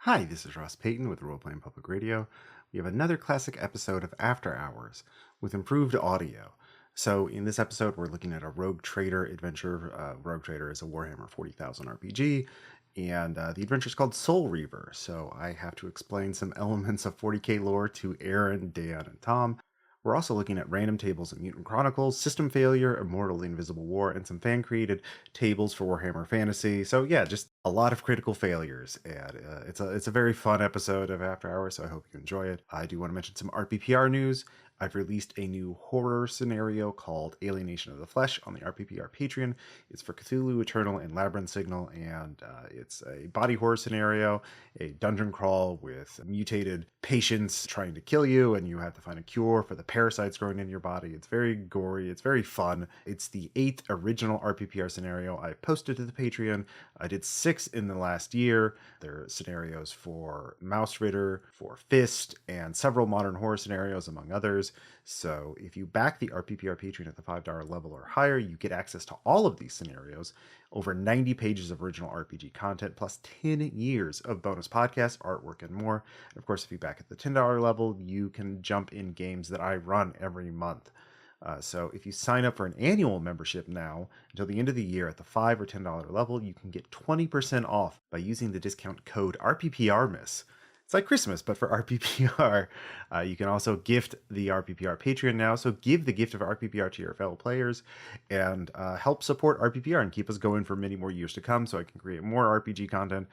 Hi, this is Ross Payton with Role Playing Public Radio. We have another classic episode of After Hours with improved audio. So in this episode, we're looking at a Rogue Trader adventure. Rogue Trader is a Warhammer 40,000 RPG, and the adventure is called Soul Reaver. So I have to explain some elements of 40k lore to Aaron, Dan, and Tom. We're also looking at random tables in Mutant Chronicles, System Failure, Immortal, the Invisible War, and some fan-created tables for Warhammer Fantasy. So yeah, just a lot of critical failures, and it's a very fun episode of After Hours, so I hope you enjoy it. I do want to mention some RPPR news. I've released a new horror scenario called Alienation of the Flesh on the RPPR Patreon. It's for Cthulhu, Eternal, and Labyrinth Signal, and it's a body horror scenario, a dungeon crawl with mutated patients trying to kill you, and you have to find a cure for the parasites growing in your body. It's very gory, it's very fun. It's the 8th original RPPR scenario I posted to the Patreon. I did 6 in the last year. There are scenarios for Mouse Ritter, for Fist, and several modern horror scenarios, among others. So if you back the RPPR Patreon at the $5 level or higher, you get access to all of these scenarios, over 90 pages of original RPG content, plus 10 years of bonus podcasts, artwork, and more. And of course, if you back at the $10 level, you can jump in games that I run every month. So if you sign up for an annual membership now until the end of the year at the $5 or $10 level, you can get 20% off by using the discount code RPPRMISS. It's like Christmas, but for RPPR. You can also gift the RPPR Patreon now, so give the gift of RPPR to your fellow players and help support RPPR and keep us going for many more years to come so I can create more RPG content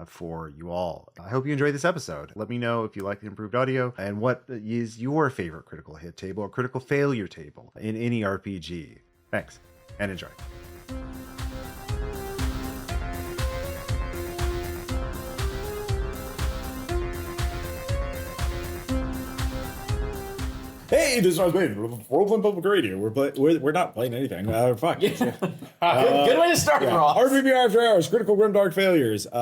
for you all. I hope you enjoy this episode. Let me know if you like the improved audio and what is your favorite critical hit table or critical failure table in any RPG. Thanks, and enjoy. Hey, this is Ross Payton. Role Playing Public Radio. We're not playing anything. Fuck. Good way to start, Ross. RPPR After Hours, Critical Grimdark Failures. Which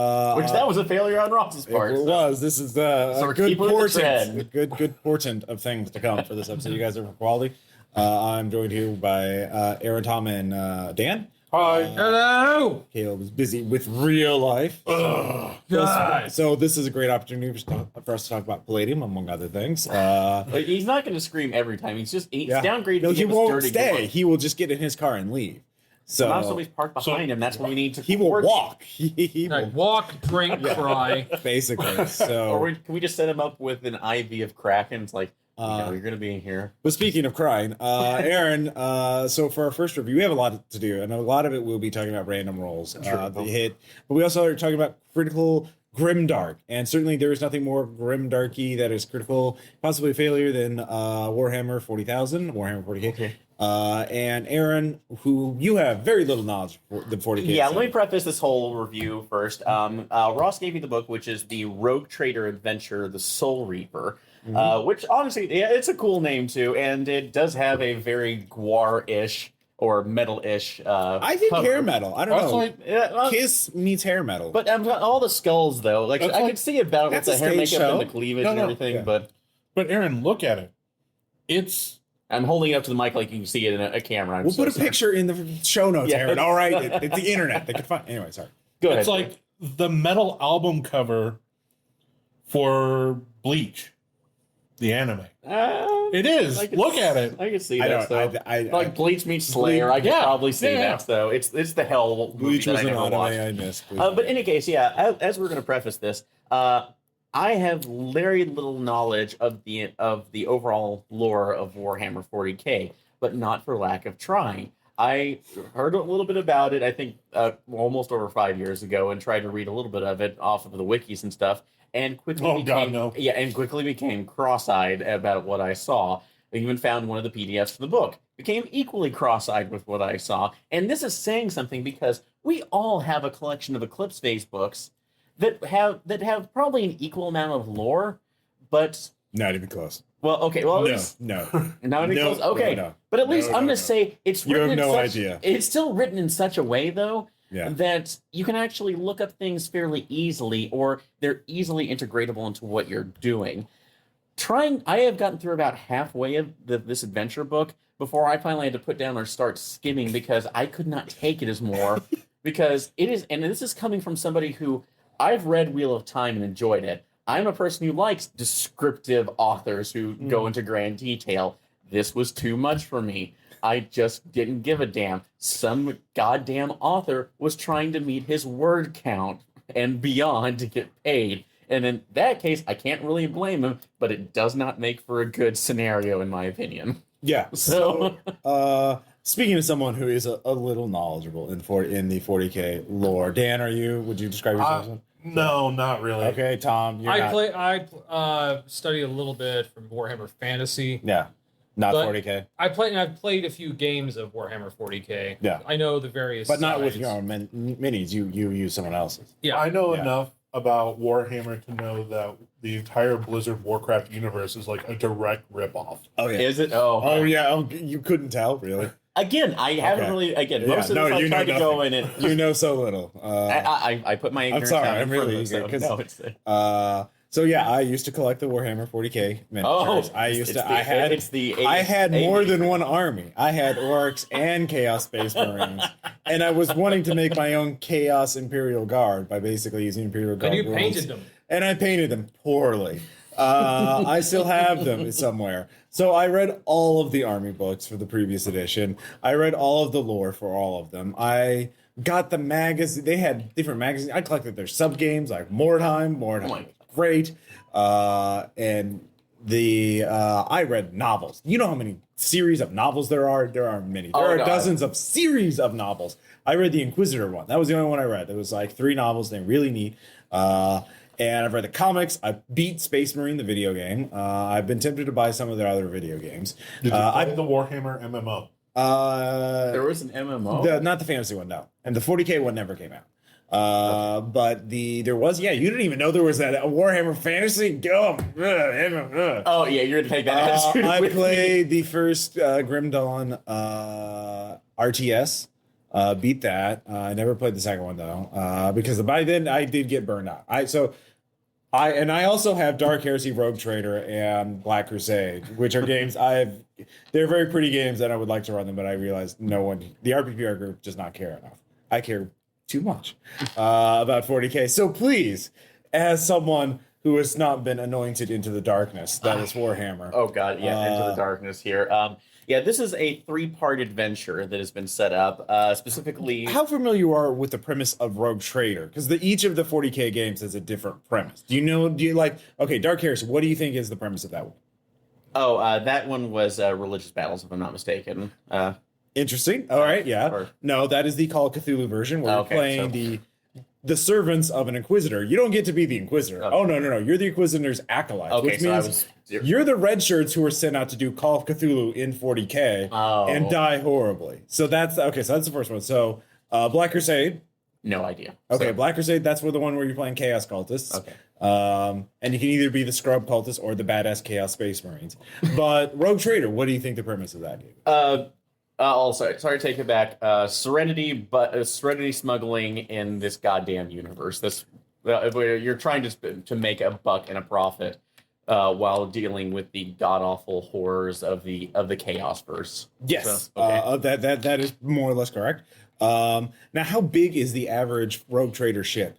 that was a failure on Ross's part. It was. This is a good portent. The good portent of things to come for this episode. You guys are for quality. I'm joined here by Aaron, Tom, and Dan. Hi. Hello. Caleb is busy with real life. So this is a great opportunity for us to talk about Palladium, among other things. He's not going to scream every time. He's downgraded. No, he won't stay. He will just get in his car and leave. So now somebody's parked behind him. That's what we need to. He will walk. He will walk, drink, cry. Basically. So or can we just set him up with an IV of crack and it's like, you're going to be in here. But speaking of crying, Aaron, so for our first review, we have a lot to do, and a lot of it we'll be talking about random rolls that hit, but we also are talking about critical grimdark, and certainly there is nothing more grimdarky that is critical, possibly failure, than Warhammer 40,000, Warhammer 40k. Okay. And Aaron, who you have very little knowledge for the 40k. Yeah, let me preface this whole review first. Ross gave me the book, which is the Rogue Trader adventure, The Soul Reaver. Which honestly, it's a cool name too, and it does have a very Gwar-ish or metal-ish. I think cover. Hair metal. I don't know. Like, Kiss meets hair metal. But all the skulls though, I could see about with the hair makeup and the cleavage and everything. Yeah. But Aaron, look at it. I'm holding it up to the mic like you can see it in a camera. We'll put a picture in the show notes, Aaron. All right, it's the internet. They can find. Anyway, sorry. Go ahead. It's like the metal album cover for Bleach. The anime. It is. Look at it. I can see that. Like Bleach meets Slayer. I could probably see that. So it's the hell Bleach movie was that I an never watched. I missed. But in any case, as we're going to preface this, I have very little knowledge of the overall lore of Warhammer 40k, but not for lack of trying. I heard a little bit about it, I think, almost over 5 years ago, and tried to read a little bit of it off of the wikis and stuff. And quickly became cross-eyed about what I saw. I even found one of the PDFs for the book. Became equally cross-eyed with what I saw. And this is saying something because we all have a collection of Eclipse Phase books that have probably an equal amount of lore, but not even close. Well, okay. Well, no. Not even close. Okay, no. But at least I'm going to say it's. You have no idea. It's still written in such a way, though. Yeah. That you can actually look up things fairly easily, or they're easily integratable into what you're doing. I have gotten through about halfway of this adventure book before I finally had to put down or start skimming because I could not take it as more because it is, and this is coming from somebody who I've read Wheel of Time and enjoyed it. I'm a person who likes descriptive authors who go into grand detail. This was too much for me. I just didn't give a damn. Some goddamn author was trying to meet his word count and beyond to get paid. And in that case, I can't really blame him, but it does not make for a good scenario, in my opinion. Yeah. So, speaking of someone who is a little knowledgeable in the 40K lore, Dan, would you describe yourself as one? No, not really. Okay, Tom, I study a little bit from Warhammer Fantasy. Yeah, not but 40K. I've played a few games of Warhammer 40K. Yeah, I know the various, but not sides. with your own minis. You use someone else's. Yeah, I know enough about Warhammer to know that the entire Blizzard Warcraft universe is like a direct ripoff. Oh yeah, Is it? Oh yeah. Oh, you couldn't tell, really. Again, I haven't really. Again, most of this I tried to go in it. You know so little. I put my ignorance I'm sorry. down I'm really further, eager. so no, it's So yeah, I used to collect the Warhammer 40K miniatures. I had more than one army. I had orcs and Chaos Space Marines, and I was wanting to make my own Chaos Imperial Guard by basically using Imperial Guard. And you painted them. And I painted them poorly. I still have them somewhere. So I read all of the army books for the previous edition. I read all of the lore for all of them. I got the magazine. They had different magazines. I collected their sub games like Mordheim. Mordheim, great. And the I read novels. You know how many series of novels there are? There are many. There are dozens of series of novels. I read the Inquisitor one. That was the only one I read. There was like 3 novels. They're really neat. And I've read the comics. I beat Space Marine, the video game. I've been tempted to buy some of their other video games. Did you play the Warhammer MMO? There was an MMO? Not the fantasy one, no. And the 40K one never came out. But there was, you didn't even know there was a Warhammer Fantasy? Oh, yeah, you're going to take that. I played the first Grim Dawn RTS. Beat that. I never played the second one though, because by then I did get burned out. I also have Dark Heresy, Rogue Trader, and Black Crusade, which are games they're very pretty games and I would like to run them, but I realized the RPPR group does not care enough. I care too much about 40K. So please, as someone who has not been anointed into the darkness, that is Warhammer. Oh god, yeah, into the darkness here. Yeah, this is a 3-part adventure that has been set up, specifically... How familiar you are with the premise of Rogue Trader? Because each of the 40K games has a different premise. Dark Heresy, what do you think is the premise of that one? Oh, that one was religious battles, if I'm not mistaken. Interesting. All right, yeah. No, that is the Call of Cthulhu version, where you're playing the servants of an Inquisitor. You don't get to be the Inquisitor. Okay. Oh, no. You're the Inquisitor's acolyte, which means you're the red shirts who are sent out to do Call of Cthulhu in 40K and die horribly. So that's the first one. So Black Crusade. No idea. Okay, Black Crusade, that's the one where you're playing Chaos Cultists. Okay. And you can either be the Scrub Cultists or the badass Chaos Space Marines. But Rogue Trader, what do you think the premise of that is? Sorry to take it back. Serenity smuggling in this goddamn universe. Where you're trying to make a buck and a profit while dealing with the god awful horrors of the Chaosverse. Yes, so, okay. That is more or less correct. Now, how big is the average Rogue Trader ship?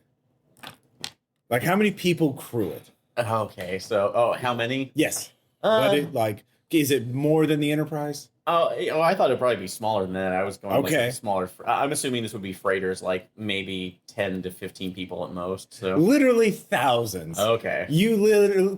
Like, how many people crew it? Okay, so how many? Yes. Is it more than the Enterprise? I thought it'd probably be smaller than that. I was going smaller. I'm assuming this would be freighters, like maybe 10 to 15 people at most. So literally thousands. Okay.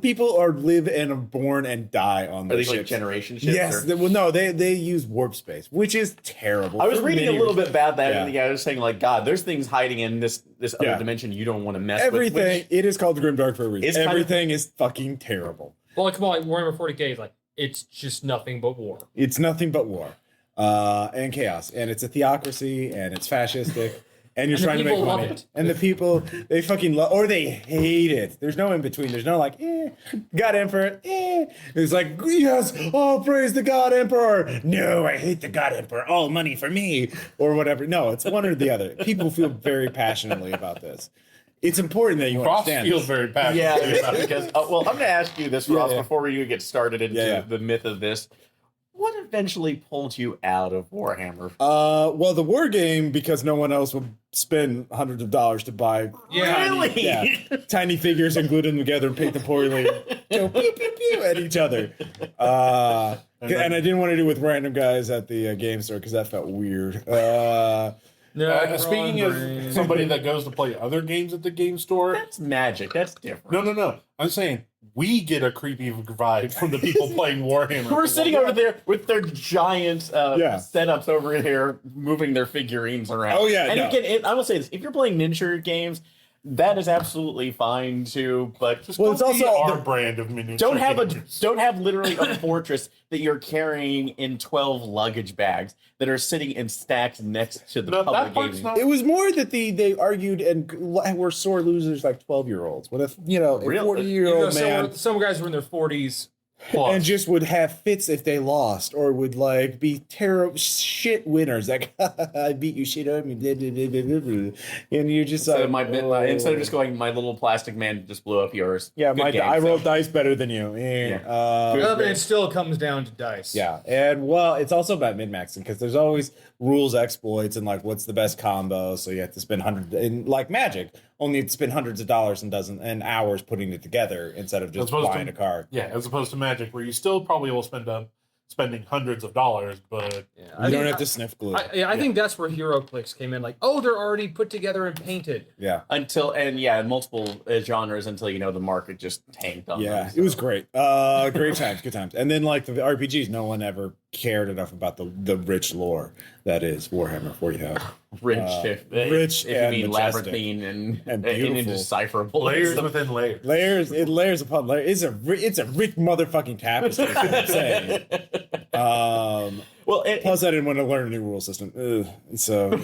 People live and are born and die on these ships. Like generation ships? Yes. Well, no, they use warp space, which is terrible. I was reading a little bit about that, and the guy was saying, like, God, there's things hiding in this other dimension you don't want to mess with. Everything. It is called Grimdark for a reason. Everything is fucking terrible. Well, come on, Warhammer 40K is like, it's just nothing but war. It's nothing but war and chaos. And it's a theocracy and it's fascistic. And you're trying to make money. It. And the people, they fucking love or they hate it. There's no in between. There's no like, God Emperor, It's like, yes, praise the God Emperor. No, I hate the God Emperor. All money for me. Or whatever. No, it's one or the other. People feel very passionately about this. It's important that you understand. Feels very passionate. Yeah, because I'm going to ask you this, Ross, before you get started into the myth of this. what eventually pulled you out of Warhammer? Well, the war game, because no one else would spend hundreds of dollars to buy Really? tiny figures and glue them together and paint them poorly, go pew pew pew at each other. And I didn't want to do it with random guys at the game store because that felt weird. Speaking of somebody that goes to play other games at the game store, That's magic. That's different. no. I'm saying we get a creepy vibe from the people playing Warhammer. Who are sitting over there with their giant setups over here, moving their figurines around. Oh, yeah, and no. you can. I will say this: if you're playing miniature games, that is absolutely fine too. But Just Well, it's don't be also our brand of miniature. don't games. have literally a fortress that you're carrying in 12 luggage bags that are sitting in stacks next to the No, public that part's gaming. not. it was more that they argued and were sore losers like 12-year-olds. What if, a Really? 40-year-old man Some guys were in their 40s. and just would have fits if they lost, or would like be terrible shit winners, like I beat you shit up, and you're just So like instead of just going, my little plastic man just blew up yours. yeah, Good game, I so. rolled dice better than you. But it still comes down to dice. Yeah, and well, it's also about min-maxing because there's always rules exploits and like what's the best combo. So you have to spend hundreds, and like Magic, only to spend hundreds of dollars and hours putting it together instead of just buying a card. Yeah, as opposed to Magic, where you still probably will spending hundreds of dollars, but You don't have to sniff glue. I think that's where HeroClix came in. Like, oh, they're already put together and painted. Yeah. Multiple genres until the market just tanked on Yeah, them. it was great. Great times, good times. And then like the RPGs, no one ever cared enough about the rich lore that is Warhammer 40,000. Rich, rich if you and mean majestic labyrinthine and beautiful. indecipherable. layers within layers. Layers upon layers. It's a rich motherfucking tapestry. Is what I'm saying. Well, Plus, I didn't want to learn a new rule system. Ugh. So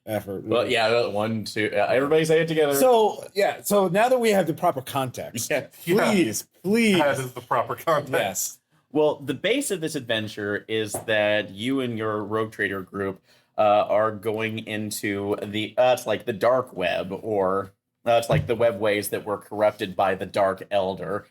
effort. well, yeah, 1, 2. Everybody say it together. So So now that we have the proper context, Yeah. please. That is the proper context. Yes. Well, the base of this adventure is that you and your Rogue Trader group are going into it's like the dark web, or it's like the web ways that were corrupted by the Dark Elder.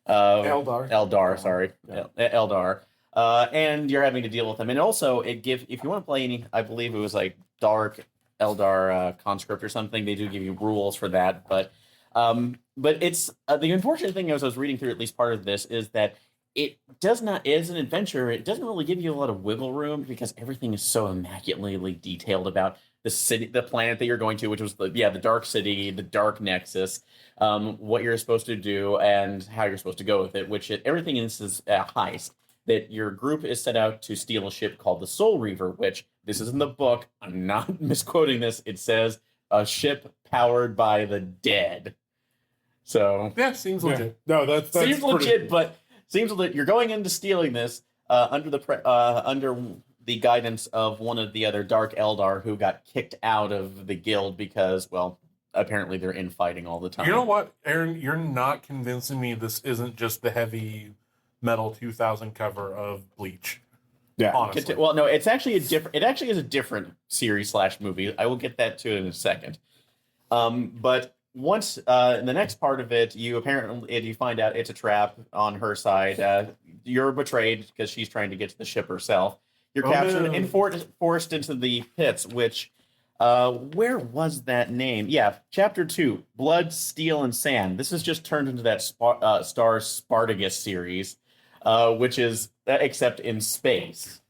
Eldar, sorry. Yeah. Eldar. And you're having to deal with them. And also, if you want to play any, I believe it was like Dark Eldar Conscript or something, they do give you rules for that. But it's the unfortunate thing as I was reading through at least part of this is that it does not, as an adventure, it doesn't really give you a lot of wiggle room because everything is so immaculately detailed about the city, the planet that you're going to, which was the Dark City, the Dark Nexus, what you're supposed to do and how you're supposed to go with it, everything in this is a heist. That your group is set out to steal a ship called the Soul Reaver, which this is in the book. I'm not misquoting this. It says a ship powered by the dead. So Yeah, seems legit. No, that's seems pretty- legit, but seems that you're going into stealing this under the guidance of one of the other Dark Eldar who got kicked out of the guild because, well, apparently they're infighting all the time. You know what, Aaron? You're not convincing me this isn't just the heavy metal 2000 cover of Bleach. Yeah. Honestly. Well, no, it's actually a different. It actually is a different series / movie. I will get that to it in a second. But once in the next part of it, you find out it's a trap on her side. You're betrayed because she's trying to get to the ship herself. You're captured and forced into the pits. Which, where was that name? Yeah, Chapter 2, Blood, Steel, and Sand. This is just turned into that Star Spartacus series. Which is except in space.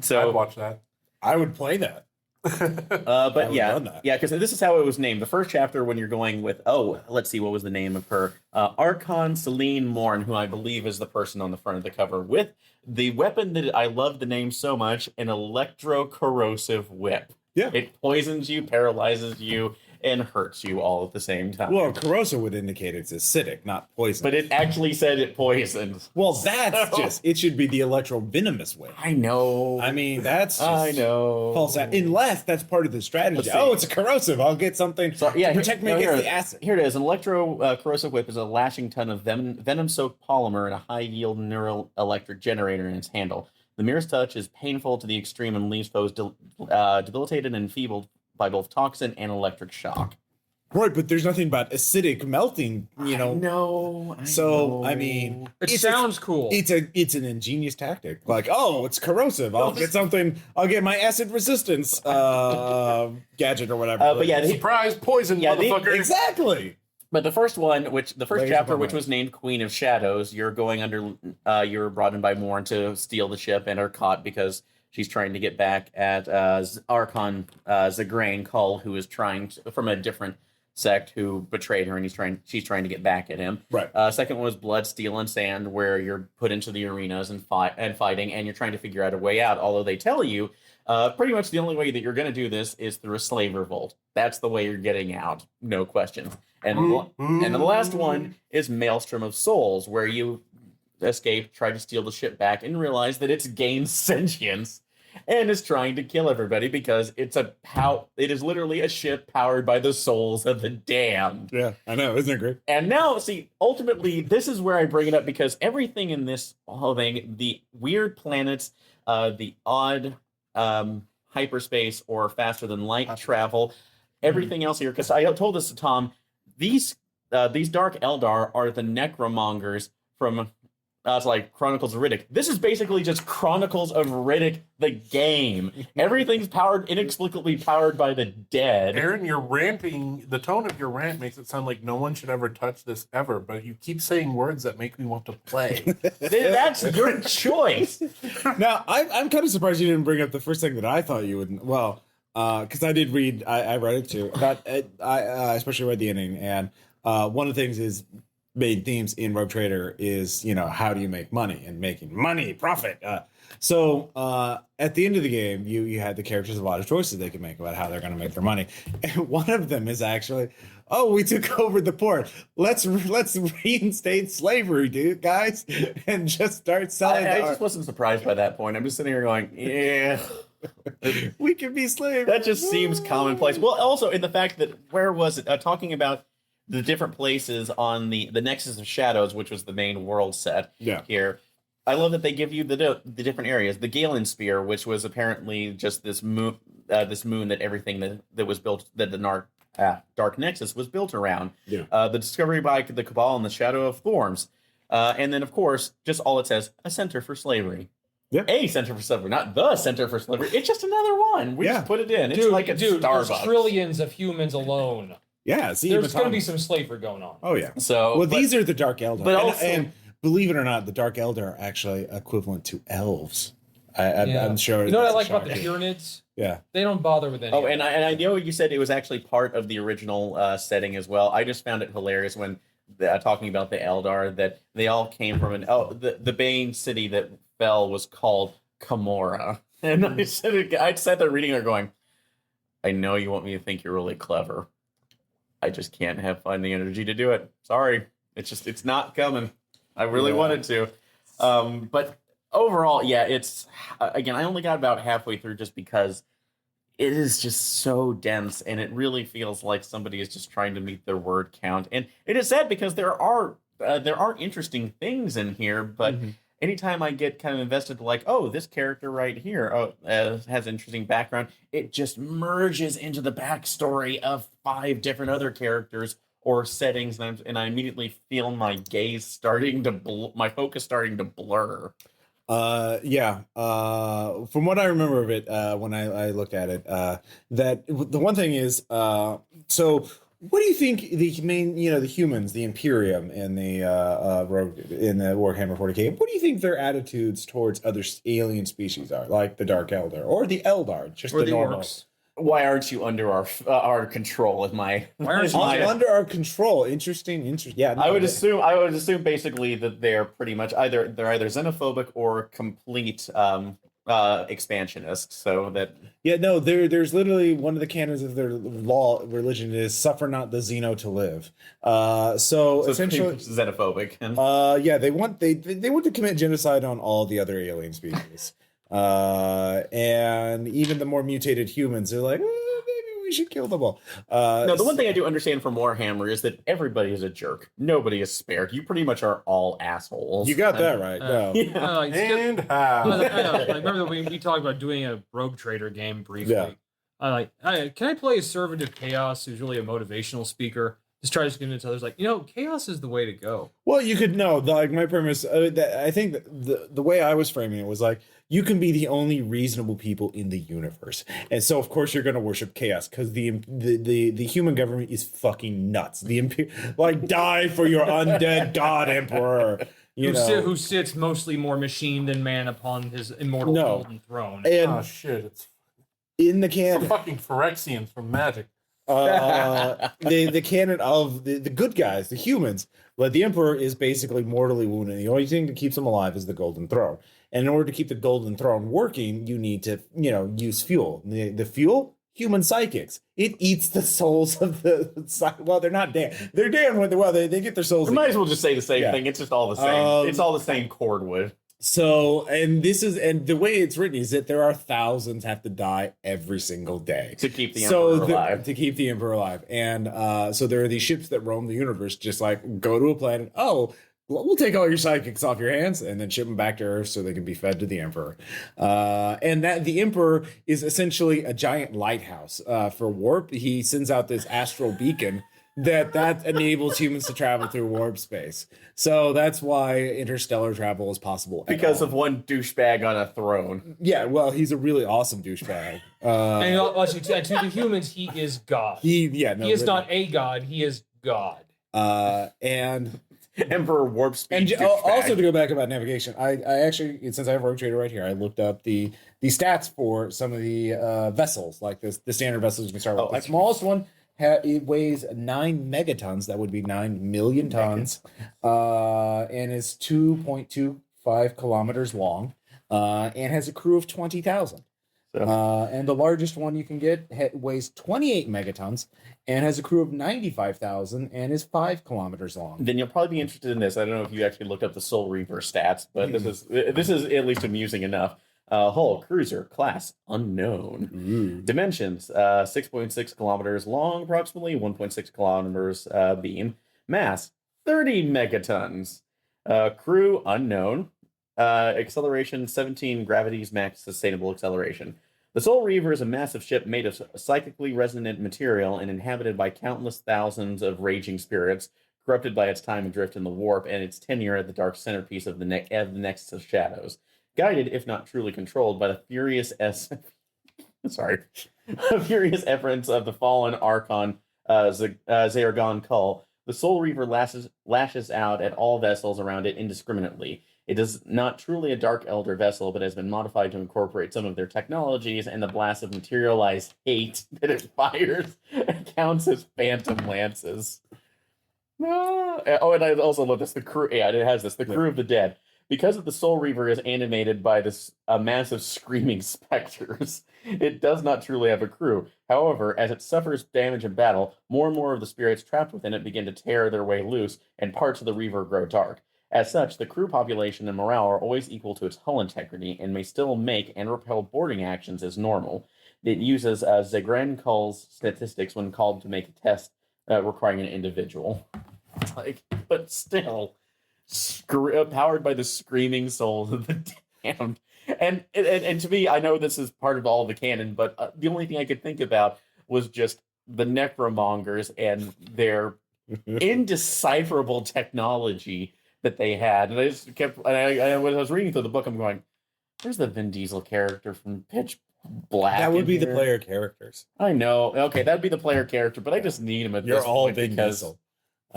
So I'd watch that. I would play that. but yeah, because this is how it was named. The first chapter, when you're going with, let's see, what was the name of her? Archon Celine Morn, who I believe is the person on the front of the cover, with the weapon that I love the name so much, an electro-corrosive whip. Yeah. It poisons you, paralyzes you, and hurts you all at the same time. Well, corrosive would indicate it's acidic, not poison. But it actually said it poisons. Well, that's it should be the electro-venomous way. I know. I mean, that's just I know. false out. Unless that's part of the strategy. Let's see. Oh, it's a corrosive. I'll get something to protect me against the acid. Here it is. An electro-corrosive whip is a lashing ton of venom-soaked polymer and a high-yield neural electric generator in its handle. The merest touch is painful to the extreme and leaves foes debilitated and enfeebled by both toxin and electric shock. Right, but there's nothing about acidic melting, you know. No. I mean, It sounds cool. It's an ingenious tactic. Like, oh, it's corrosive. I'll get my acid resistance gadget or whatever. But yeah, Surprise poison, motherfucker. exactly. But the first one, the first Laser chapter, bomb which was named Queen of Shadows, you're going under, you're brought in by Morn to steal the ship and are caught because she's trying to get back at Archon Zagrain Cull, who is trying to, from a different sect who betrayed her, and she's trying to get back at him. Right. Second one was Blood, Steel, and Sand, where you're put into the arenas and fighting, and you're trying to figure out a way out. Although they tell you, pretty much the only way that you're going to do this is through a slave revolt. That's the way you're getting out, no questions. And the last one is Maelstrom of Souls, where you escape, try to steal the ship back, and realize that it's gained sentience and is trying to kill everybody because it is literally a ship powered by the souls of the damned. Yeah, I know. Isn't it great? And now, see, ultimately, this is where I bring it up because everything in this whole thing, the weird planets, the odd hyperspace or faster than light travel, everything else here, because I told this to Tom, these Dark Eldar are the necromongers from it's like Chronicles of Riddick. This is basically just Chronicles of Riddick, the game. Everything's inexplicably powered by the dead. Aaron, you're ranting. The tone of your rant makes it sound like no one should ever touch this ever, but you keep saying words that make me want to play. That's your choice. Now, I'm kind of surprised you didn't bring up the first thing that I thought you would. Well, because I did read, I read it too. I especially read the ending, and one of the things is main themes in Rogue Trader is, you know, how do you make money and making money, profit. So at the end of the game, you had the characters a lot of choices they could make about how they're going to make their money. And one of them is actually, oh, we took over the port. Let's reinstate slavery, dude, guys, and just start selling. I just wasn't surprised by that point. I'm just sitting here going, yeah. We can be slaves. That just seems commonplace. Well, also in the fact that, where was it? Talking about the different places on the Nexus of Shadows, which was the main world set here. I love that they give you the different areas. The Galen Spear, which was apparently just this moon that everything that was built, that the Dark Nexus was built around. Yeah. The discovery by the Cabal and the Shadow of Thorns. And then, of course, just all it says, a center for slavery. Yeah. A center for slavery, not the center for slavery. It's just another one. We just put it in. It's like a Starbucks. There's trillions of humans alone. Yeah, see, there's going to be some slavery going on. Oh yeah. So, these are the Dark Eldar, but also, and believe it or not, the Dark Eldar are actually equivalent to elves. I'm sure. You know what I like about the Tyranids? Yeah, they don't bother with anything. Oh, and I know you said it was actually part of the original setting as well. I just found it hilarious when talking about the Eldar that they all came from the Bane city that fell was called Camorra, and I sat there reading it going, I know you want me to think you're really clever. I just can't find the energy to do it. Sorry. It's not coming. I really wanted to. But overall, yeah, it's, again, I only got about halfway through just because it is just so dense and it really feels like somebody is just trying to meet their word count. And it is sad because there are interesting things in here, but anytime I get kind of invested, like, oh, this character right here has interesting background, it just merges into the backstory of 5 different other characters or settings, and I immediately feel my gaze starting to my focus starting to blur. From what I remember of it, when I looked at it, that the one thing is, so what do you think the main, the humans, the Imperium in the Rogue, in the Warhammer 40K, what do you think their attitudes towards other alien species are, like the Dark Eldar or the Eldar, just or the the normal? orcs? Why aren't you under our control? Why aren't you under our control? Interesting. Yeah, no, I would assume basically that they're pretty much either xenophobic or complete expansionists. So that there's literally one of the canons of their religion is suffer not the Xeno to live. So essentially xenophobic. They want to commit genocide on all the other alien species. And even the more mutated humans are like, maybe we should kill them all. No, the one thing I do understand from Warhammer is that everybody is a jerk. Nobody is spared. You pretty much are all assholes. You got that right. No. I And how? know. I remember that we talked about doing a Rogue Trader game briefly. Yeah. Can I play a servant of chaos who's really a motivational speaker? Just try to convince others, like, chaos is the way to go. Well, you could know, like my premise. I think the way I was framing it was like you can be the only reasonable people in the universe, and so of course you're going to worship chaos because the human government is fucking nuts. Like die for your undead god emperor. Who sits mostly more machine than man upon his immortal golden throne. And oh shit! It's in the canon, fucking Phyrexians from Magic. The canon of the good guys, the humans, but the emperor is basically mortally wounded. The only thing that keeps him alive is the golden throne. And in order to keep the golden throne working, you need to, use fuel. The fuel, human psychics. It eats the souls of well, they're not damned. They're damned when they get their souls. We might as well just say the same thing. It's just all the same. It's all the same cordwood. So, and the way it's written is that there are thousands have to die every single day to keep the emperor alive. To keep the emperor alive. And so there are these ships that roam the universe, just like go to a planet. Oh, we'll take all your psychics off your hands and then ship them back to Earth so they can be fed to the emperor. And that the emperor is essentially a giant lighthouse for warp. He sends out this astral beacon that enables humans to travel through warp space. So that's why interstellar travel is possible. Because of one douchebag on a throne. Yeah, well, he's a really awesome douchebag. And to the humans, he is God. He is not a god, he is God. And Emperor Warp Speed. And also to go back about navigation, I actually, since I have Rogue Trader right here, I looked up the stats for some of the vessels, like the standard vessels you can start with. The smallest one, it weighs 9 megatons. That would be 9 million tons, and is 2.25 kilometers long, and has a crew of 20,000. And the largest one you can get weighs 28 megatons and has a crew of 95,000 and is 5 kilometers long. Then you'll probably be interested in this. I don't know if you actually looked up the Soul Reaver stats, but this is at least amusing enough. Hull, cruiser, class, unknown. Dimensions, 6.6 kilometers long, approximately 1.6 kilometers beam. Mass, 30 megatons. Crew, unknown. Acceleration, 17 gravities max sustainable acceleration. The Soul Reaver is a massive ship made of psychically resonant material and inhabited by countless thousands of raging spirits, corrupted by its time adrift in the warp and its tenure at the dark centerpiece of the Nexus of Shadows. Guided, if not truly controlled, by the furious furious efforts of the fallen Archon Zaragon Kull, the Soul Reaver lashes out at all vessels around it indiscriminately. It is not truly a Dark Elder vessel, but has been modified to incorporate some of their technologies, and the blast of materialized hate that it fires counts as phantom lances. And I also love this. The crew, it has this. The crew of the dead. Because the Soul Reaver is animated by this massive screaming specters, it does not truly have a crew. However, as it suffers damage in battle, more and more of the spirits trapped within it begin to tear their way loose, and parts of the Reaver grow dark. As such, the crew population and morale are always equal to its hull integrity, and may still make and repel boarding actions as normal. It uses Zagran Kull's statistics when called to make a test requiring an individual. But still... powered by the screaming souls of the damned. And to me, I know this is part of all the canon, but the only thing I could think about was just the necromongers and their indecipherable technology that they had. And I just kept, when I was reading through the book, I'm going, "Where's the Vin Diesel character from Pitch Black?" That would be the player characters. I know. Okay, that'd be the player character, but I just need him at this point because Diesel.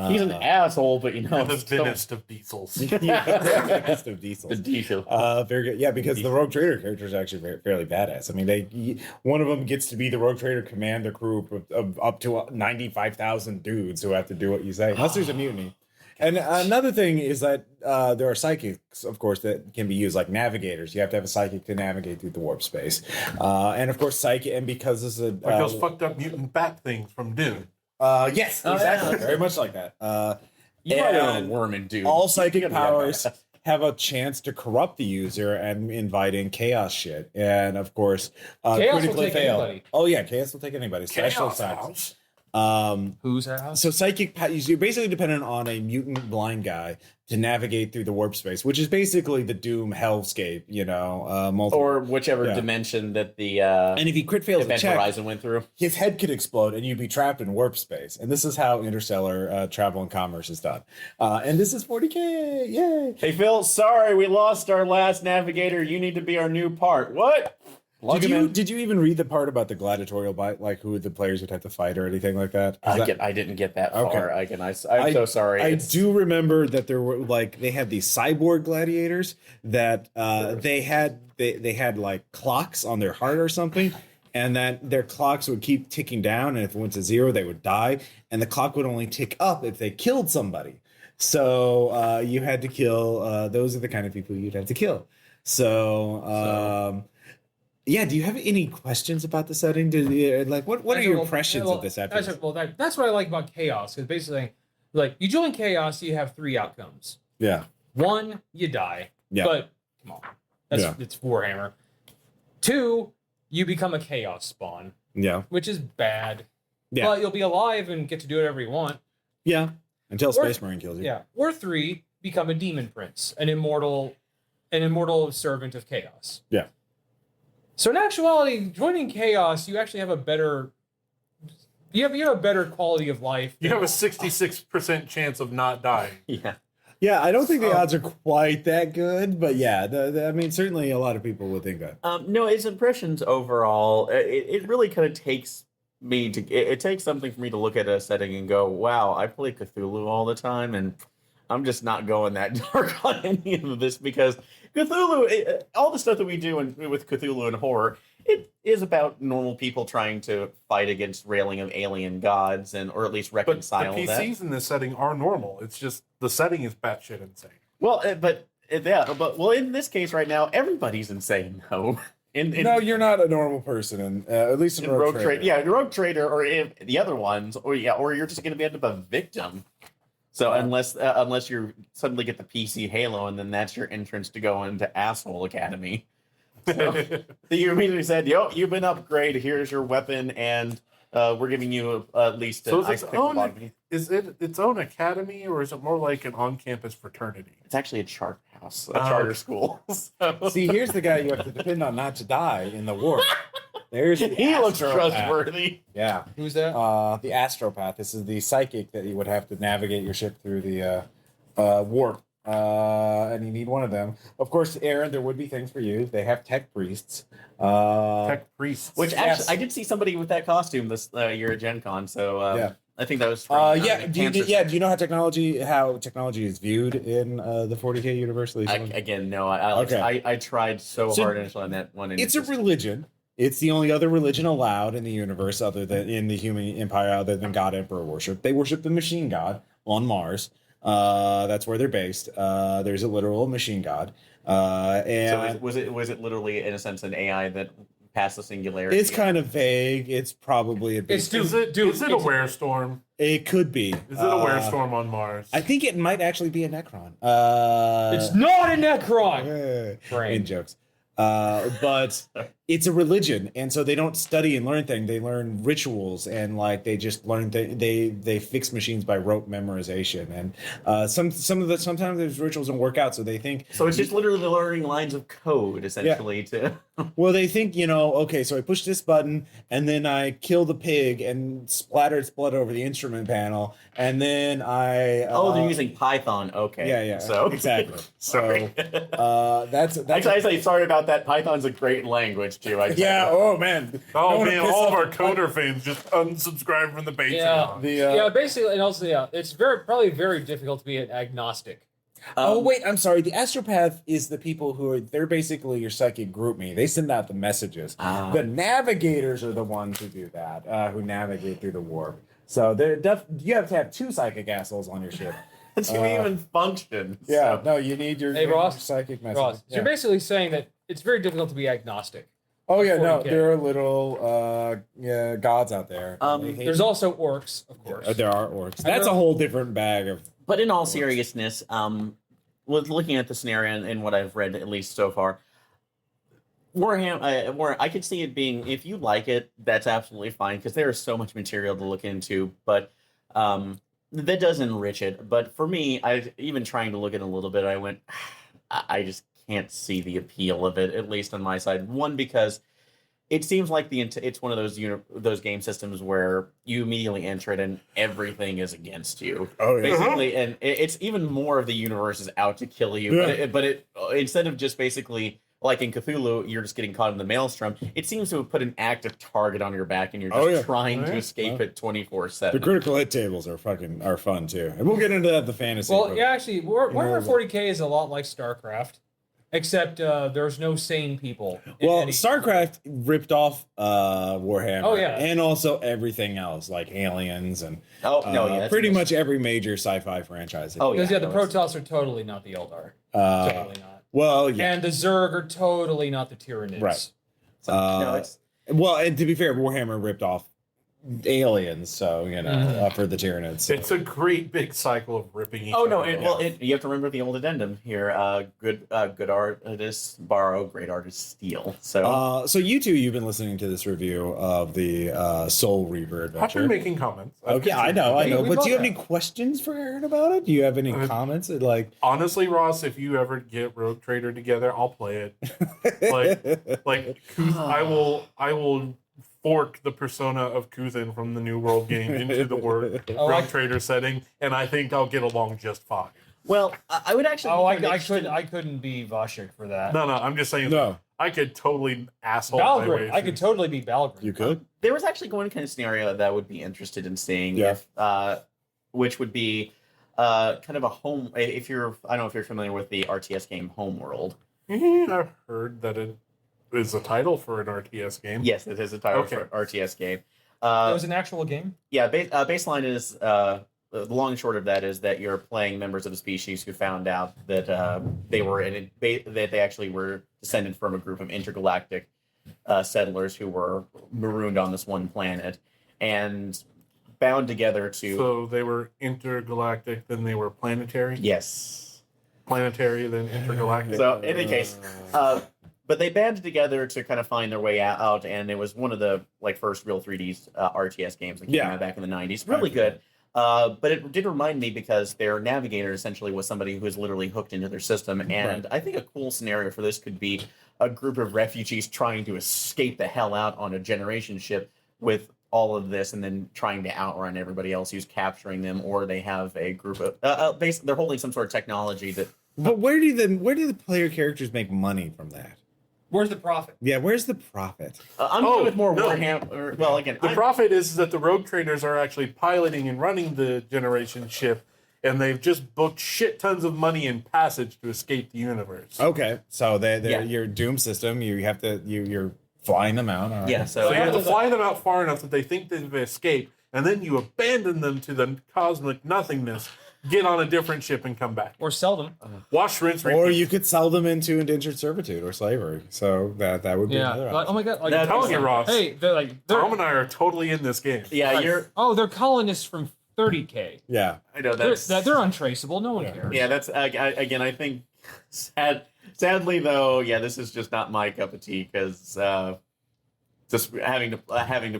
He's an asshole, but the thinnest of diesels. The thinnest of diesels. The diesel. Very good. Yeah, because the Rogue Trader character is actually fairly badass. I mean, one of them gets to be the Rogue Trader command a crew of up to 95,000 dudes who have to do what you say, unless there's a mutiny. And another thing is that there are psychics, of course, that can be used like navigators. You have to have a psychic to navigate through the warp space. And of course, psychic, and because this is like those fucked up mutant bat things from Dune. Yes, exactly. Very much like that. You might have a worm in Dune. All psychic powers have a chance to corrupt the user and invite in chaos shit. And of course, Chaos critically will take fail. anybody. Oh yeah, chaos will take anybody. Special Chaos attacks. House. Who's that? So psychic, you're basically dependent on a mutant blind guy to navigate through the warp space, which is basically the Doom hellscape, or whichever dimension that the and if he crit fails Event a check, Horizon went through, his head could explode and you'd be trapped in warp space. And this is how interstellar travel and commerce is done. And this is 40K, yay! Hey Phil, sorry we lost our last navigator. You need to be our new part. What? Did you even read the part about the gladiatorial bite, like who the players would have to fight or anything like that? I didn't get that far. Okay. I'm so sorry. I do remember that there were they had these cyborg gladiators that they had like clocks on their heart or something, and that their clocks would keep ticking down, and if it went to 0, they would die, and the clock would only tick up if they killed somebody. So you had to kill. Those are the kind of people you'd have to kill. Yeah, do you have any questions about the setting? What are your impressions of this episode? That's what I like about Chaos, because basically, like, you join Chaos, you have 3 outcomes. Yeah. 1, you die. Yeah. But come on, it's Warhammer. 2, you become a Chaos spawn. Yeah. Which is bad. Yeah. But you'll be alive and get to do whatever you want. Yeah. Until Space Marine kills you. Yeah. Or 3, become a Demon Prince, an immortal servant of Chaos. Yeah. So in actuality, joining Chaos, you actually have a better quality of life. You have a 66% chance of not dying. Yeah. Yeah, I don't think the odds are quite that good, but yeah, I mean, certainly a lot of people would think that. No, his impressions overall, it really kind of takes me to. It takes something for me to look at a setting and go, "Wow, I play Cthulhu all the time, and I'm just not going that dark on any of this because Cthulhu, all the stuff that we do with Cthulhu and horror, it is about normal people trying to fight against railing of alien gods or at least reconcile that. But the PCs in this setting are normal. It's just the setting is batshit insane. Well, but in this case right now, everybody's insane though. No, you're not a normal person, at least in Rogue Trader. Yeah, Rogue Trader, or the other ones, or you're just going to end up a victim. So unless you suddenly get the PC Halo, and then that's your entrance to go into Asshole Academy. So you immediately said, "Yo, you've been upgraded. Here's your weapon, and we're giving you at least an ice pick lobotomy." Is it its own academy, or is it more like an on-campus fraternity? It's actually a charter house, a charter school. So. See, here's the guy you have to depend on not to die in the war. He looks trustworthy. Yeah. Who's that? The Astropath. This is the psychic that you would have to navigate your ship through the warp. And you need one of them. Of course, Aaron, there would be things for you. They have tech priests. Tech priests. Which actually, I did see somebody with that costume this year at Gen Con. So yeah. I think that was from, do you know how technology is viewed in the 40K universe? No. I tried so hard initially on that one. It's a religion. It's the only other religion allowed in the universe other than in the human empire other than God Emperor worship. They worship the machine god on Mars. That's where they're based. There's a literal machine god. And so was it literally in a sense an AI that passed the singularity? It's kind of vague. It's probably a bit. Is it a werestorm? It could be. Is it a werestorm on Mars? I think it might actually be a Necron. It's not a Necron. In jokes. But it's a religion, and so they don't study and learn things. They learn rituals, and like they just learn they fix machines by rote memorization. And sometimes those rituals don't work out, so they think. So it's just literally learning lines of code, essentially. Yeah. Well, they think, okay, so I push this button, and then I kill the pig and splatter its blood over the instrument panel, and then I. They're using Python. Okay. Yeah. So exactly. Sorry. So that's. Actually, I say sorry about that. Python's a great language too. Yeah. Oh man. Oh man. All of our coder fans just unsubscribe from the Patreon. Basically, and also, it's probably very difficult to be an agnostic. Wait, I'm sorry. The Astropath is the people they're basically your psychic group me. They send out the messages. The navigators are the ones who do that, who navigate through the warp. So you have to have 2 psychic assholes on your ship. To even function. Yeah, no, you need your psychic message. Ross, so you're basically saying that it's very difficult to be agnostic. Oh yeah, no, there are little gods out there. There's also orcs, of course. There are orcs. That's a whole different bag of. But in all seriousness, with looking at the scenario and what I've read at least so far, Warhammer, I could see it being, if you like it, that's absolutely fine, because there is so much material to look into, but that does enrich it. But for me, I even trying to look at it a little bit, I went, I just can't see the appeal of it, at least on my side. One, because it seems like it's one of those game systems where you immediately enter it and everything is against you. Oh, yeah. Basically, and it's even more of the universe is out to kill you. Yeah. But it instead of just basically like in Cthulhu, you're just getting caught in the maelstrom. It seems to have put an active target on your back, and you're just trying to escape it 24/7. The critical hit tables are fun too, and we'll get into that in the fantasy. Well, yeah, actually, Warhammer 40K is a lot like StarCraft, except there's no sane people. Well, StarCraft ripped off Warhammer, Oh, yeah. and also everything else like Aliens and that's pretty nice. much every major sci-fi franchise. Oh, Because yeah, the no, Protoss are totally not the Eldar. Totally not. Well, yeah, And the Zerg are totally not the Tyranids. Right. No, it's well, and to be fair, Warhammer ripped off Aliens, so for the Tyranids. So. It's a great big cycle of ripping each Oh no! other off. You have to remember the old addendum here. Good artists borrow, great artists steal. So, So you two, you've been listening to this review of the Soul Reaver I've adventure. been making comments. Okay, I know. We But do you have both any questions for Aaron about it? Do you have any comments? Like, Honestly, Ross, if you ever get Rogue Trader together, I'll play it. Like I will fork the persona of Kuthin from the New World game into the Rogue Trader setting, and I think I'll get along just fine. well, I would actually. Oh, be interested- I couldn't be Vashik for that. No, I'm just saying. No. I could totally asshole my way Balgrim. I through. could totally be Balgrim. you could. There was actually one kind of scenario that I would be interested in seeing, Yeah. which would be kind of a home. If you're, I don't know if you're familiar with the RTS game Homeworld. I've heard that it is a title for an RTS game. Yes, it is a title Okay. for an RTS game. It was an actual game. Yeah, baseline is the long and short of that is that you're playing members of a species who found out that that they actually were descended from a group of intergalactic settlers who were marooned on this one planet and bound together to. So they were intergalactic, then they were planetary. Yes. Planetary, then intergalactic. So in any case, but they banded together to kind of find their way out, and it was one of the first real 3D RTS games that came out back in the 90s. Really good. But it did remind me because their navigator essentially was somebody who was literally hooked into their system. And I think a cool scenario for this could be a group of refugees trying to escape the hell out on a generation ship with all of this and then trying to outrun everybody else who's capturing them, or they have a group of they're holding some sort of technology that. But where do the player characters make money from that? Where's the profit? Yeah, where's the profit? I'm going with more Warhammer. Well, again, The profit is that the Rogue Traders are actually piloting and running the generation ship, and they've just booked shit tons of money in passage to escape the universe. Okay, so they're Yeah. your Doom system. You have to you're flying them out. All right. yeah. So you have to fly them out far enough that they think they've escaped, and then you abandon them to the cosmic nothingness, get on a different ship, and come back. Or sell them. Wash, rinse, repeat. Or you could sell them into indentured servitude or slavery. So that would be another Like, option. oh my god. Like, That- Telling you, Ross. hey, they're Tom and I are totally in this game. Yeah, you're. they're colonists from 30K. Yeah. I know They're that's. untraceable. No one cares. Yeah, that's again. I think sadly though, yeah, this is just not my cup of tea because just having to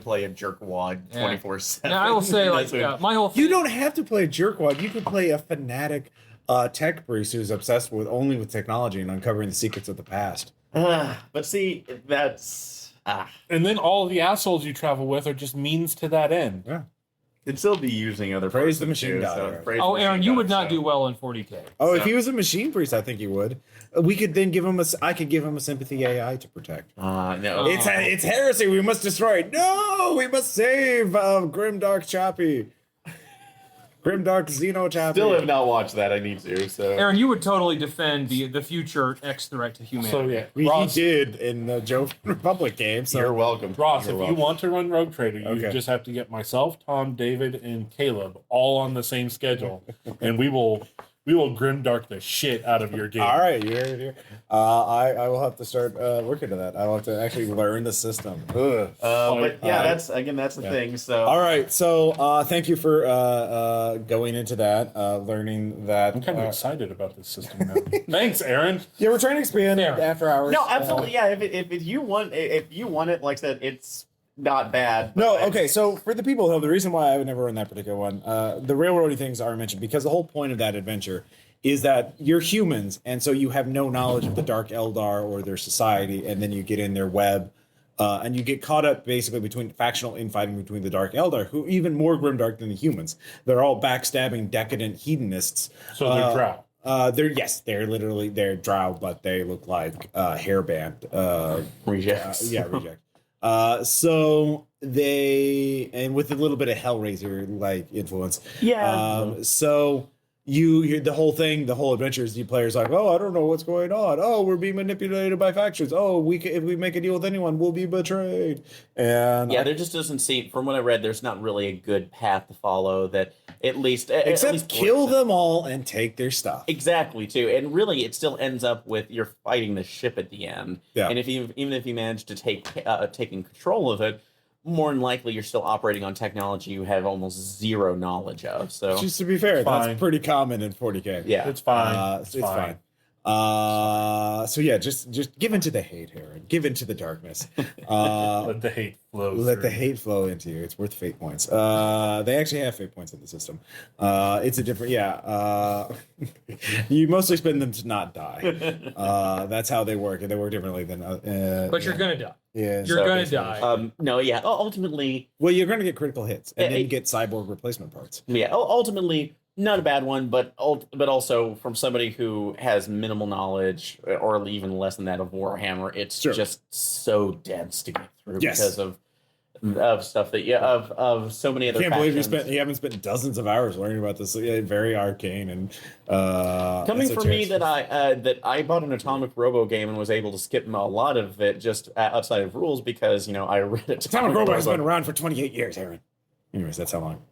play a jerkwad 24/7. Now I will say, That's what- my whole thing. You don't have to play jerkwad. You could play a fanatic tech priest who's obsessed only with technology and uncovering the secrets of the past. but see, that's And then all the assholes you travel with are just means to that end. Yeah. it'd still be using other. Praise the persons, machine too, god, so Aaron. praise the Oh, machine Aaron, you god, would not so. do well in 40K. Oh, if So- he was a machine priest, I think he would. We could then give him I could give him a sympathy AI to protect. No, It's heresy. We must destroy it. No, we must save Grimdark Chappie. Grimdark Xeno Chappie. still have not watched that. I need to. So Aaron, you would totally defend the future X threat to humanity. So yeah, He Ross, did in the Joe Republic game. So you're welcome. Ross, You're if welcome. you want to run Rogue Trader, you Okay. just have to get myself, Tom, David, and Caleb all on the same schedule, and we will We will grimdark the shit out of your game. All right, you're here. I will have to start working to that. I will have to actually learn the system. But yeah, that's the thing. So All right, so thank you for going into that, learning that. I'm kind of excited about this system now. Thanks, Aaron. Yeah, we're trying to expand after hours. no, absolutely, yeah. If you want it, like I said, it's not bad. No, okay. So for the people, though, the reason why I would never run that particular one, the railroading things are mentioned because the whole point of that adventure is that you're humans, and so you have no knowledge of the Dark Eldar or their society, and then you get in their web, and you get caught up basically between factional infighting between the Dark Eldar, who are even more grimdark than the humans. They're all backstabbing, decadent hedonists. So they're drow. They're drow, but they look like hairband Rejects. reject. So they, and with a little bit of Hellraiser like influence. Yeah. So you the whole adventure is the players like, oh, I don't know what's going on. Oh, we're being manipulated by factions. Oh, if we make a deal with anyone, we'll be betrayed. And there just doesn't seem, from what I read, there's not really a good path to follow that except kill them all and take their stuff. Exactly, too. And really, it still ends up with you're fighting the ship at the end. Yeah. And even if you manage to taking control of it, more than likely you're still operating on technology you have almost zero knowledge of. So just to be fair, that's pretty common in 40K. Yeah, it's fine. It's fine. So yeah, just give into the hate, Aaron. Give into the darkness. Let the hate flow. Let the hate flow into you. It's worth fate points. They actually have fate points in the system. It's a different, you mostly spend them to not die. That's how they work, and they work differently than. But you're gonna die. Yeah, You're gonna die. No, yeah. Ultimately, well, you're gonna get critical hits, and then get cyborg replacement parts. yeah. Ultimately, not a bad one, but also from somebody who has minimal knowledge or even less than that of Warhammer, it's just so dense to get through because of stuff that of so many other. I can't believe factions. you haven't spent dozens of hours learning about this. Very arcane and coming from me that I bought an Atomic Robo game and was able to skip a lot of it just outside of rules because I read it. Atomic Robo has been around for 28 years, Aaron. Anyways, that's how long.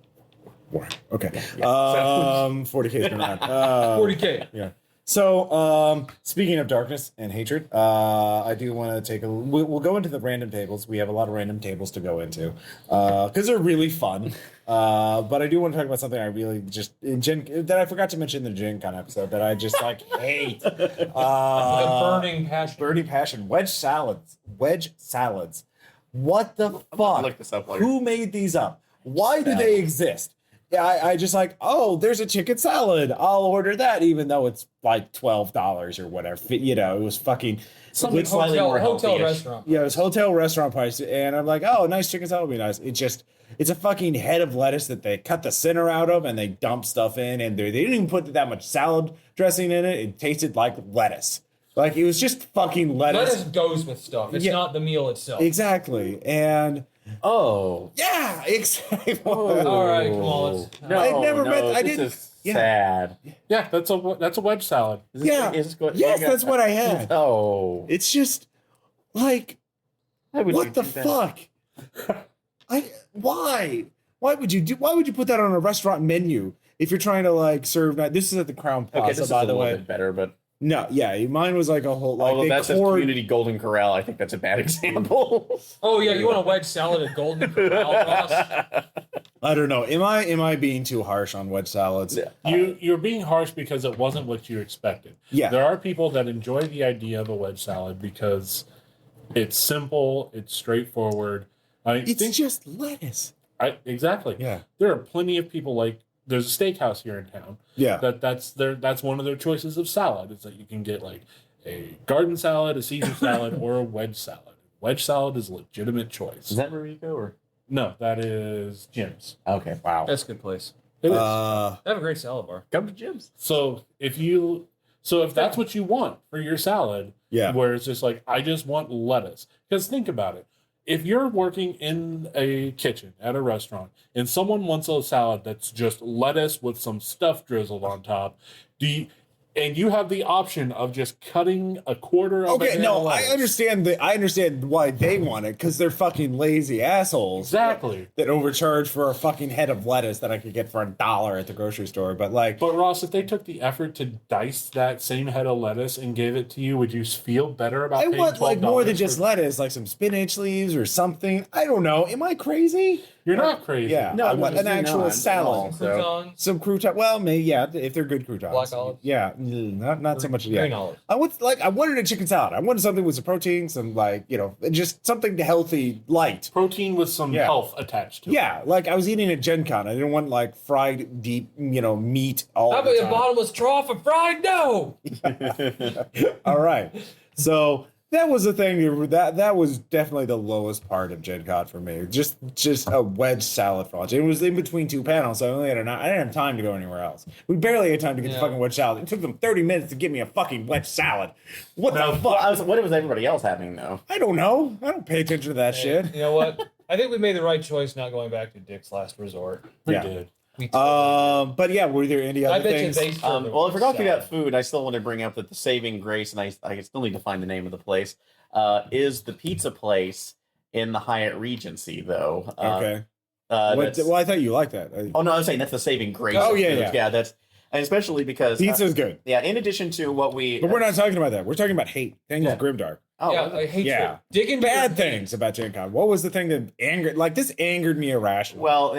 War. Okay. 40K has been around. 40K. Yeah. So, speaking of darkness and hatred, I do want to we'll go into the random tables. We have a lot of random tables to go into because they're really fun. But I do want to talk about something I really just that I forgot to mention in the Gen Con episode that I just hate. Burning passion. Burning passion. Wedge salads. What the fuck? Look this up later. Who made these up? Why do they exist? Yeah, I just there's a chicken salad. I'll order that, even though it's like $12 or whatever. It was fucking something slightly more hotel healthy-ish. restaurant. Yeah, it was hotel restaurant price, and I'm like, oh, nice chicken salad would be nice. It's a fucking head of lettuce that they cut the center out of, and they dump stuff in, and they didn't even put that much salad dressing in it. It tasted like lettuce. Like it was just fucking lettuce. Lettuce goes with stuff. It's not the meal itself. Exactly, and. Oh. Yeah, exactly. All right, come on. I didn't. Sad. Yeah, that's a wedge salad. Yes, that's what I had. Oh. It's just what the fuck? Why? Why would you put that on a restaurant menu if you're trying to serve? This is at the Crown Plaza, Okay, this by is the a way. little bit better, but No, yeah, mine was like a whole although that says Community Golden Corral, I think that's a bad example. Oh yeah, you want a wedge salad at Golden Corral, Ross? I don't know. Am I being too harsh on wedge salads? You're being harsh because it wasn't what you expected. Yeah. There are people that enjoy the idea of a wedge salad because it's simple, it's straightforward. It's just lettuce. Exactly. Yeah. There are plenty of people there's a steakhouse here in town. Yeah. That's one of their choices of salad. It's you can get a garden salad, a Caesar salad, or a wedge salad. Wedge salad is a legitimate choice. Is that Marico or? No, that is Jim's. Okay, wow. That's a good place. It is. They have a great salad bar. Come to Jim's. So if that's what you want for your salad, where it's just I just want lettuce. Because think about it. If you're working in a kitchen at a restaurant and someone wants a salad that's just lettuce with some stuff drizzled on top, and you have the option of just cutting a quarter of Okay, a no, lettuce. I understand why they want it, because they're fucking lazy assholes. Exactly. That overcharge for a fucking head of lettuce that I could get for $1 at the grocery store. But like, But Ross, if they took the effort to dice that same head of lettuce and gave it to you, would you feel better about I paying want like more than $12 just for- lettuce, like some spinach leaves or something. I don't know. Am I crazy? You're not crazy. Yeah, No, I want an you're actual not. salad. So- Croutons, Some crouton. Well, maybe yeah, if they're good croutons. Black olives? Yeah, not so much. green Yeah, olives. I wanted a chicken salad. I wanted something with some protein, some like just something healthy, light. Protein with some Yeah. health attached to it. Yeah, like I was eating at Gen Con. I didn't want like fried deep, meat all How the about a time. bottomless trough of fried dough? All right. So that was the thing. That was definitely the lowest part of Gen Con for me. Just a wedge salad for lunch. It was in between two panels, so I didn't have time to go anywhere else. We barely had time to get the Yeah. fucking wedge salad. It took them 30 minutes to give me a fucking wedge salad. What No, the fuck? Well, what was everybody else having though? I don't know. I don't pay attention to that shit. You know what? I think we made the right choice not going back to Dick's last resort. We Yeah. did. We totally But yeah, were there any did. other I bet things? you they serve Well, if we're talking salad. about food, I still want to bring up that the saving grace, and I still need to find the name of the place, is the pizza place in the Hyatt Regency, though. Okay. That's- Well, I thought you liked that. oh no, I'm saying that's the saving grace. Oh, of yeah, food. yeah. yeah. That's and especially because Pizza's good. yeah. In addition to what we, But we're not talking about that. We're talking about hate. Things Yeah. grimdark. Oh, yeah, I hate Yeah. digging Bad things about Gen Con. What was the thing that angered? Like, this angered me irrationally. well,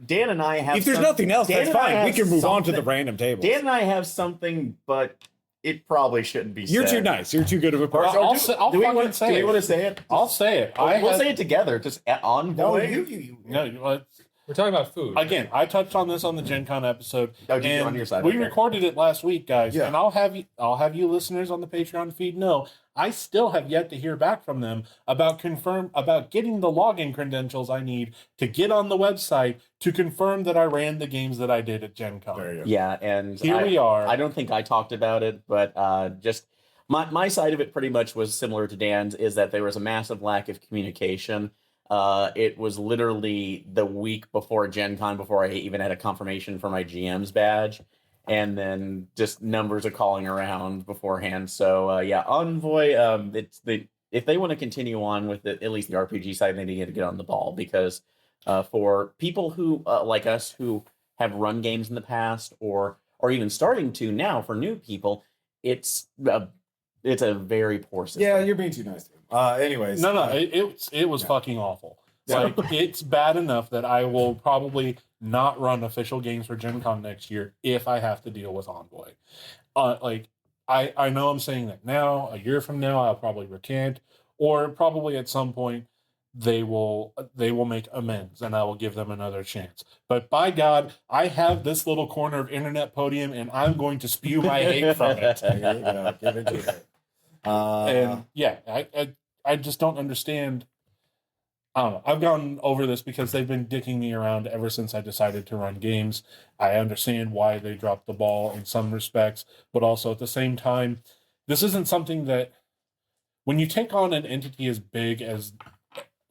Dan and I have. if there's some- nothing else, Dan that's and I fine. We have can move on to the something- random tables. Dan and I have something, but it probably shouldn't be. You're said. too nice. You're too good of a person. I'll do, say- I'll do we fucking want say do we it. want to say it? I'll say it. We'll say it together. Just on No, boy. you. No, We're talking about food. again, I touched on this on the Gen Con episode. Oh, did you and on your side? we Okay. recorded it last week, guys. Yeah. And I'll have you listeners on the Patreon feed know I still have yet to hear back from them about getting the login credentials I need to get on the website to confirm that I ran the games that I did at Gen Con. There you go. Yeah, and Here we are. I don't think I talked about it, but just my side of it pretty much was similar to Dan's. Is that there was a massive lack of communication. It was literally the week before Gen Con, before I even had a confirmation for my GM's badge, and then just numbers of calling around beforehand. So yeah, Envoy. If they want to continue on with it, at least the RPG side, they need to get on the ball, because for people who like us who have run games in the past or even starting to now, for new people, it's a very poor system. Yeah, you're being too nice to him. Anyways. No, it was fucking awful. Yeah. Like, it's bad enough that I will probably not run official games for Gen Con next year if I have to deal with Envoy. I know I'm saying that now. A year from now, I'll probably recant, or probably at some point they will make amends, and I will give them another chance. But by God, I have this little corner of internet podium, and I'm going to spew my hate from it. There you go. Give it to it. And yeah, I just don't understand. I don't know. I've gone over this because they've been dicking me around ever since I decided to run games. I understand why they dropped the ball in some respects, but also at the same time, this isn't something that, when you take on an entity as big as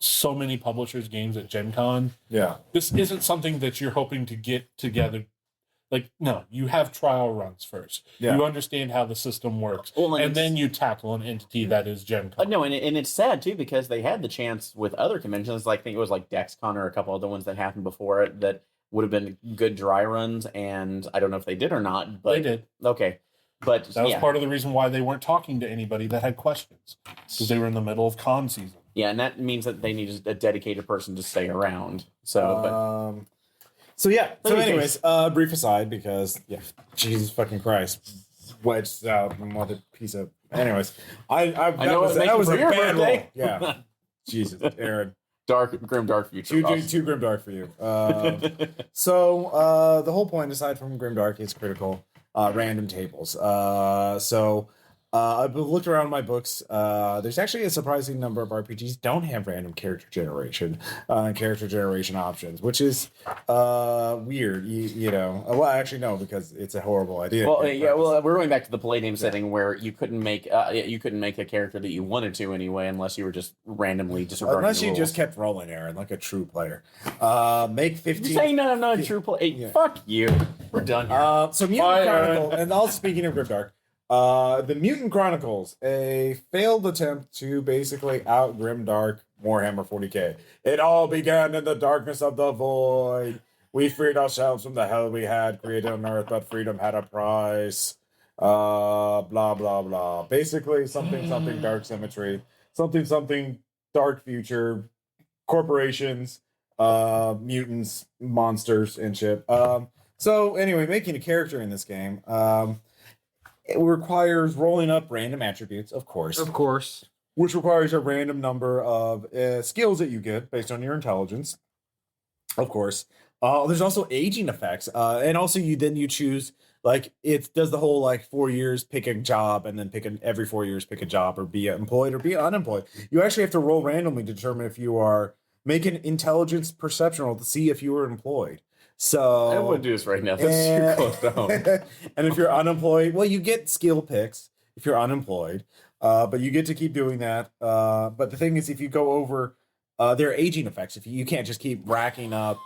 so many publishers' games at Gen Con, Yeah. this isn't something that you're hoping to get together. Like, no, you have trial runs first. Yeah. You understand how the system works. Well, and it's- then you tackle an entity that is Gen Con. No, and it's sad too, because they had the chance with other conventions, like I think it was like DexCon or a couple other ones that happened before it, that would have been good dry runs, and I don't know if they did or not. But They did. Okay, but That was yeah, part of the reason why they weren't talking to anybody that had questions, because they were in the middle of con season. yeah, and that means that they need a dedicated person to stay around. So, but So yeah. So Let me anyways, brief aside, because yeah, Jesus fucking Christ, wedged out mother piece of. Anyways, I know that was, it makes that you was for a your bad birthday. roll. Yeah. Jesus, Aaron. grim dark future. Too grimdark for you. So the whole point, aside from grimdark, is critical random tables. I've looked around my books. There's actually a surprising number of RPGs don't have random character generation options, which is weird. You know, well, actually no, because it's a horrible idea. Well, yeah. Well, we're going back to the play name setting where you couldn't make a character that you wanted to anyway, unless you were just randomly disregarding unless the you rules. just kept rolling, Aaron, like a true player. Make You're 15. saying no, I'm not a true play. Yeah. Fuck you. We're done here. So Mutant Chronicles, and all speaking of Grimdark, the Mutant Chronicles, a failed attempt to basically out Grimdark Warhammer 40k. It all began in the darkness of the void. We freed ourselves from the hell we had created on Earth, but freedom had a price. Blah blah blah. Basically, something dark symmetry, something dark future, corporations, mutants, monsters, and shit. So anyway, making a character in this game, it requires rolling up random attributes, of course, which requires a random number of skills that you get based on your intelligence, of course. There's also aging effects, and also you choose, like, it does the whole, like, 4 years pick a job, and then every 4 years pick a job, or be employed or be unemployed. You actually have to roll randomly to determine if you are making intelligence perception roll to see if you were employed. So I wouldn't do this right now. That's too close to home. And if you're unemployed, well, you get skill picks if you're unemployed, but you get to keep doing that. But the thing is, if you go over, there are aging effects. If you can't just keep racking up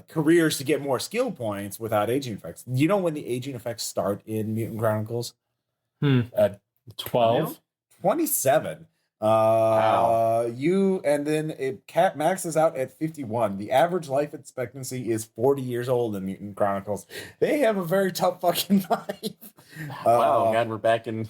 careers to get more skill points without aging effects. You know when the aging effects start in Mutant Chronicles? At 12? 27. Wow. And then it maxes out at 51. The average life expectancy is 40 years old in Mutant Chronicles. They have a very tough fucking life. Wow, God, we're back in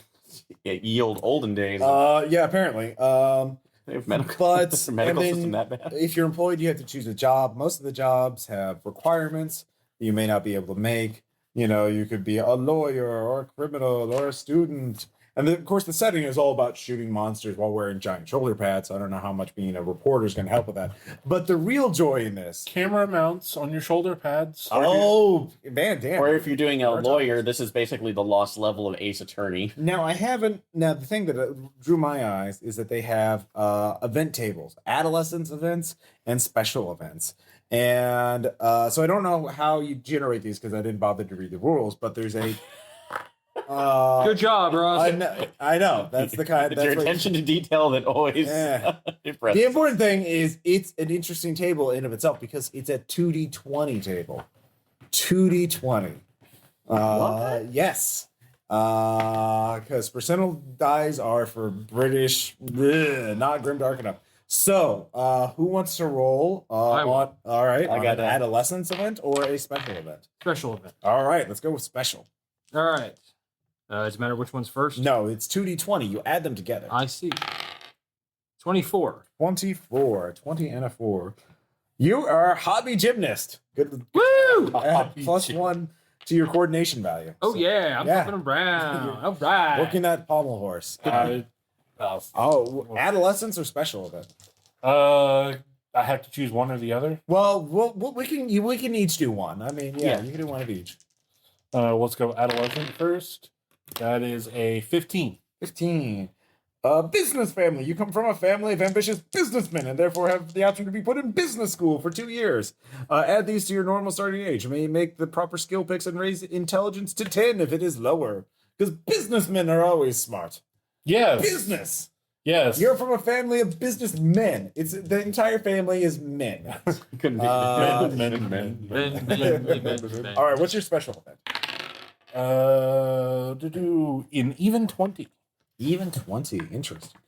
ye old olden days. Yeah, apparently. They have medical, But medical and system then that bad. if you're employed, you have to choose a job. Most of the jobs have requirements you may not be able to make. You know, you could be a lawyer or a criminal or a student. And then, of course, the setting is all about shooting monsters while wearing giant shoulder pads. I don't know how much being a reporter is going to help with that. But the real joy in this... Camera mounts on your shoulder pads. Oh, man, damn. Or if you're doing a lawyer, this is basically the lost level of Ace Attorney. Now, the thing that drew my eyes is that they have event tables, adolescence events and special events. And so I don't know how you generate these because I didn't bother to read the rules, but there's a... Good job, Ross. I know. That's the kind. It's your attention to detail that always impresses. The important thing is it's an interesting table in of itself because it's a 2d20 table. 2d20. Yes. Because percentile dice are for British, not grimdark enough. So, who wants to roll? I will. All right. I got an that. adolescence event or a special event? Special event. All right. Let's go with special. All right. Does it matter which one's first? No, it's 2d20. You add them together. I see. 24. 24. 20 and a 4. You are a hobby gymnast. Good. Woo! Add +1 to your coordination value. Oh, So, yeah. I'm moving around. All right. working that pommel horse. Adolescence or special event? I have to choose one or the other. Well, we can each do one. I mean, yeah, you can do one of each. Let's go adolescent first. That is a 15. 15. Business family. You come from a family of ambitious businessmen and therefore have the option to be put in business school for 2 years. Add these to your normal starting age. You may make the proper skill picks and raise intelligence to 10 if it is lower. Because businessmen are always smart. Yes. Business. Yes. You're from a family of businessmen. It's the entire family is men. Couldn't be men. All right, what's your special event? To do in even 20. Even 20. Interesting.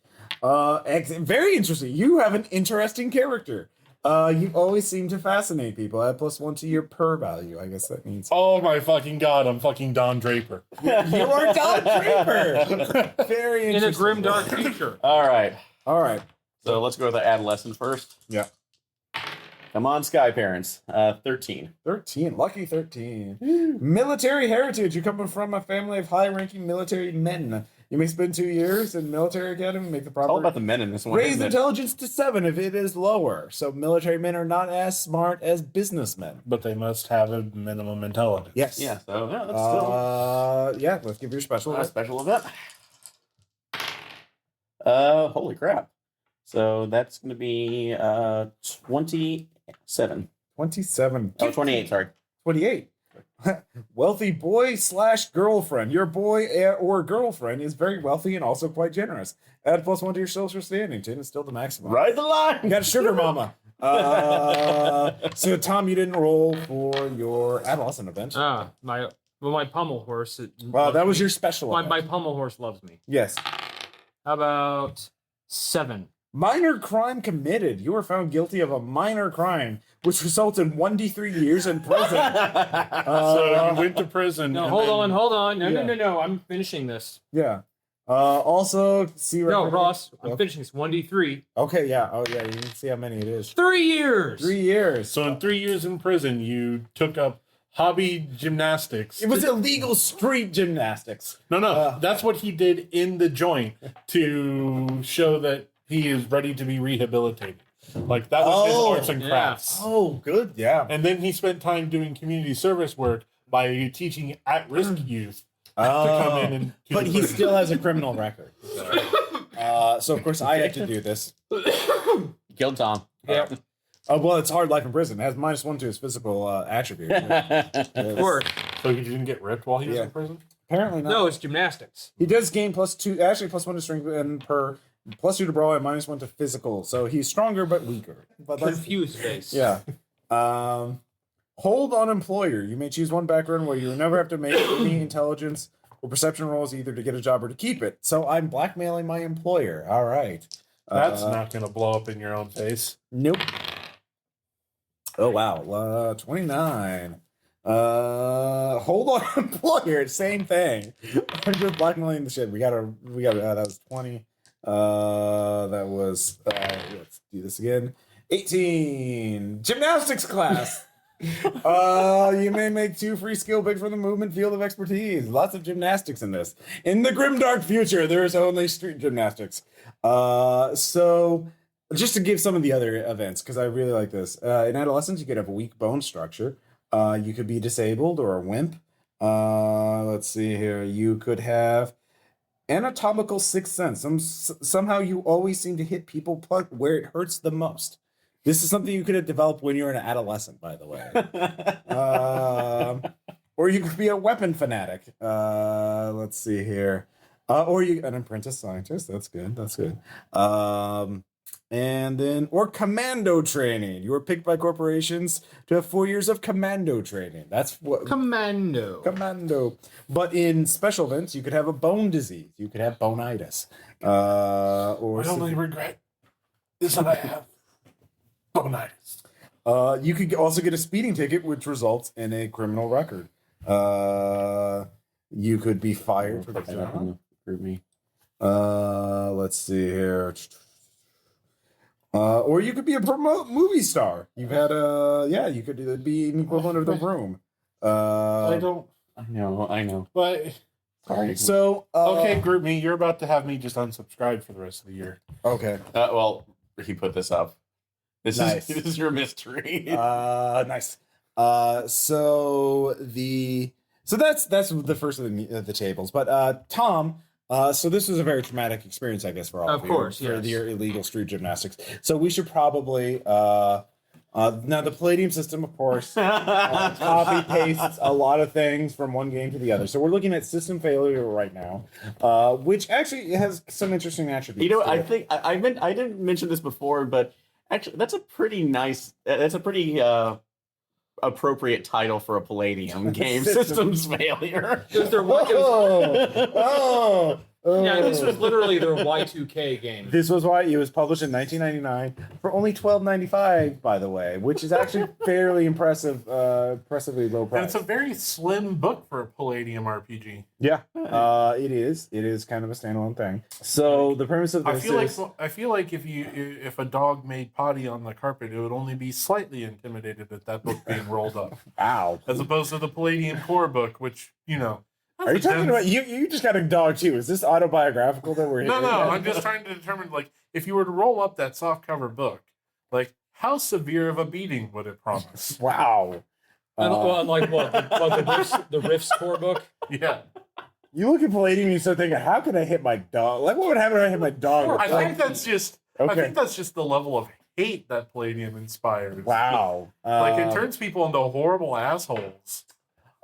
Very interesting. You have an interesting character. You always seem to fascinate people. Add +1 to your per value. I guess that means. Oh my fucking god! I'm fucking Don Draper. You are Don Draper. Very In a interesting. grim, dark future. All right. All right. So let's go with the adolescent first. Yeah. Come on, Sky Parents. 13. 13. Lucky 13. Military heritage. You come from a family of high-ranking military men. You may spend 2 years in military academy, make the proper... All about the men in this one. Raise isn't it? intelligence to 7 if it is lower. So military men are not as smart as businessmen. But they must have a minimum intelligence. Yes. Yeah, so yeah, that's still Yeah, let's give your special. a special event. Holy crap. So that's going to be 27. 27. Oh, 28, sorry. 28. Wealthy boy / girlfriend. Your boy or girlfriend is very wealthy and also quite generous. Add +1 to your social standing. 10 is still the maximum. Ride the line! You got a sugar mama. So Tom, you didn't roll for your adolescent event. My pommel horse. That was your special event. My pommel horse loves me. Yes. How about 7? Minor crime committed. You were found guilty of a minor crime, which results in 1d3 years in prison. So you went to prison. No, hold on. No. I'm finishing this. Yeah. Also, see. No, Ross, I'm finishing this. 1d3. Okay. Yeah. Oh, yeah. You can see how many it is. 3 years. 3 years. So in 3 years in prison, you took up hobby gymnastics. It was illegal street gymnastics. No. That's what he did in the joint to show that he is ready to be rehabilitated. Like, that was his arts and crafts. Oh, good. Yeah. And then he spent time doing community service work by teaching at-risk youth to come in and... But he still has a criminal record. So, of course, I had to do this. Killed Tom. Yeah. Well, it's hard life in prison. It has -1 to his physical attribute. Of course. So he didn't get ripped while he was in prison? Apparently not. No, it's gymnastics. He does gain +2, actually +1 to strength and +2 to brawl and -1 to physical. So he's stronger but weaker. But Confused face. yeah. Hold on employer. You may choose one background where you never have to make any intelligence or perception rolls either to get a job or to keep it. So I'm blackmailing my employer. All right. That's not going to blow up in your own face. Nope. Oh wow, 29. Hold on, employer. Same thing. I'm just blackmailing the shit. We got. That was 20. That was. Let's do this again. 18. Gymnastics class. You may make 2 free skill picks from the movement field of expertise. Lots of gymnastics in this. In the grimdark future, there is only street gymnastics. So just to give some of the other events, because I really like this. In adolescence, you could have a weak bone structure. You could be disabled or a wimp. Let's see here. You could have anatomical sixth sense. Somehow you always seem to hit people where it hurts the most. This is something you could have developed when you were an adolescent, by the way. Or you could be a weapon fanatic. Let's see here. Or an apprentice scientist. That's good. And then, or commando training. You were picked by corporations to have 4 years of commando training. That's what. Commando. But in special events, you could have a bone disease. You could have bonitis. Or My only regret is that I have bonitis. You could also get a speeding ticket, which results in a criminal record. You could be fired for the job. Let's see here. Or you could be a movie star. You've had you could be an equivalent of The Room. I know. But sorry. So okay, group me. You're about to have me just unsubscribe for the rest of the year. Okay. Well, he put this up. This is your mystery. Nice. So that's the first of the tables. But Tom. So this was a very traumatic experience, I guess, for all of you. Of course, for yes. your illegal street gymnastics. So we should probably now the Palladium system, of course, copy pastes a lot of things from one game to the other. So we're looking at system failure right now, which actually has some interesting attributes. You know, I think I didn't mention this before, but actually, that's a pretty nice. That's a pretty appropriate title for a Palladium game. Systems failure. Yeah, this was literally their Y2K game. This was why it was published in 1999 for only $12.95, by the way, which is actually fairly impressively low price. And it's a very slim book for a Palladium RPG. Yeah, it is. It is kind of a standalone thing. So the premise of this I feel like if a dog made potty on the carpet, it would only be slightly intimidated at that book being rolled up. Wow. As opposed to the Palladium core book, which, you know. Are you talking about you just got a dog too? Is this autobiographical that we're No, I'm just trying to determine, like, if you were to roll up that soft cover book, like, how severe of a beating would it promise? Wow. Like what? The Rift's core book? Yeah. You look at Palladium and you start thinking, how can I hit my dog? Like, what would happen if I hit my dog? I think that's just the level of hate that Palladium inspires. Wow. Like, it turns people into horrible assholes.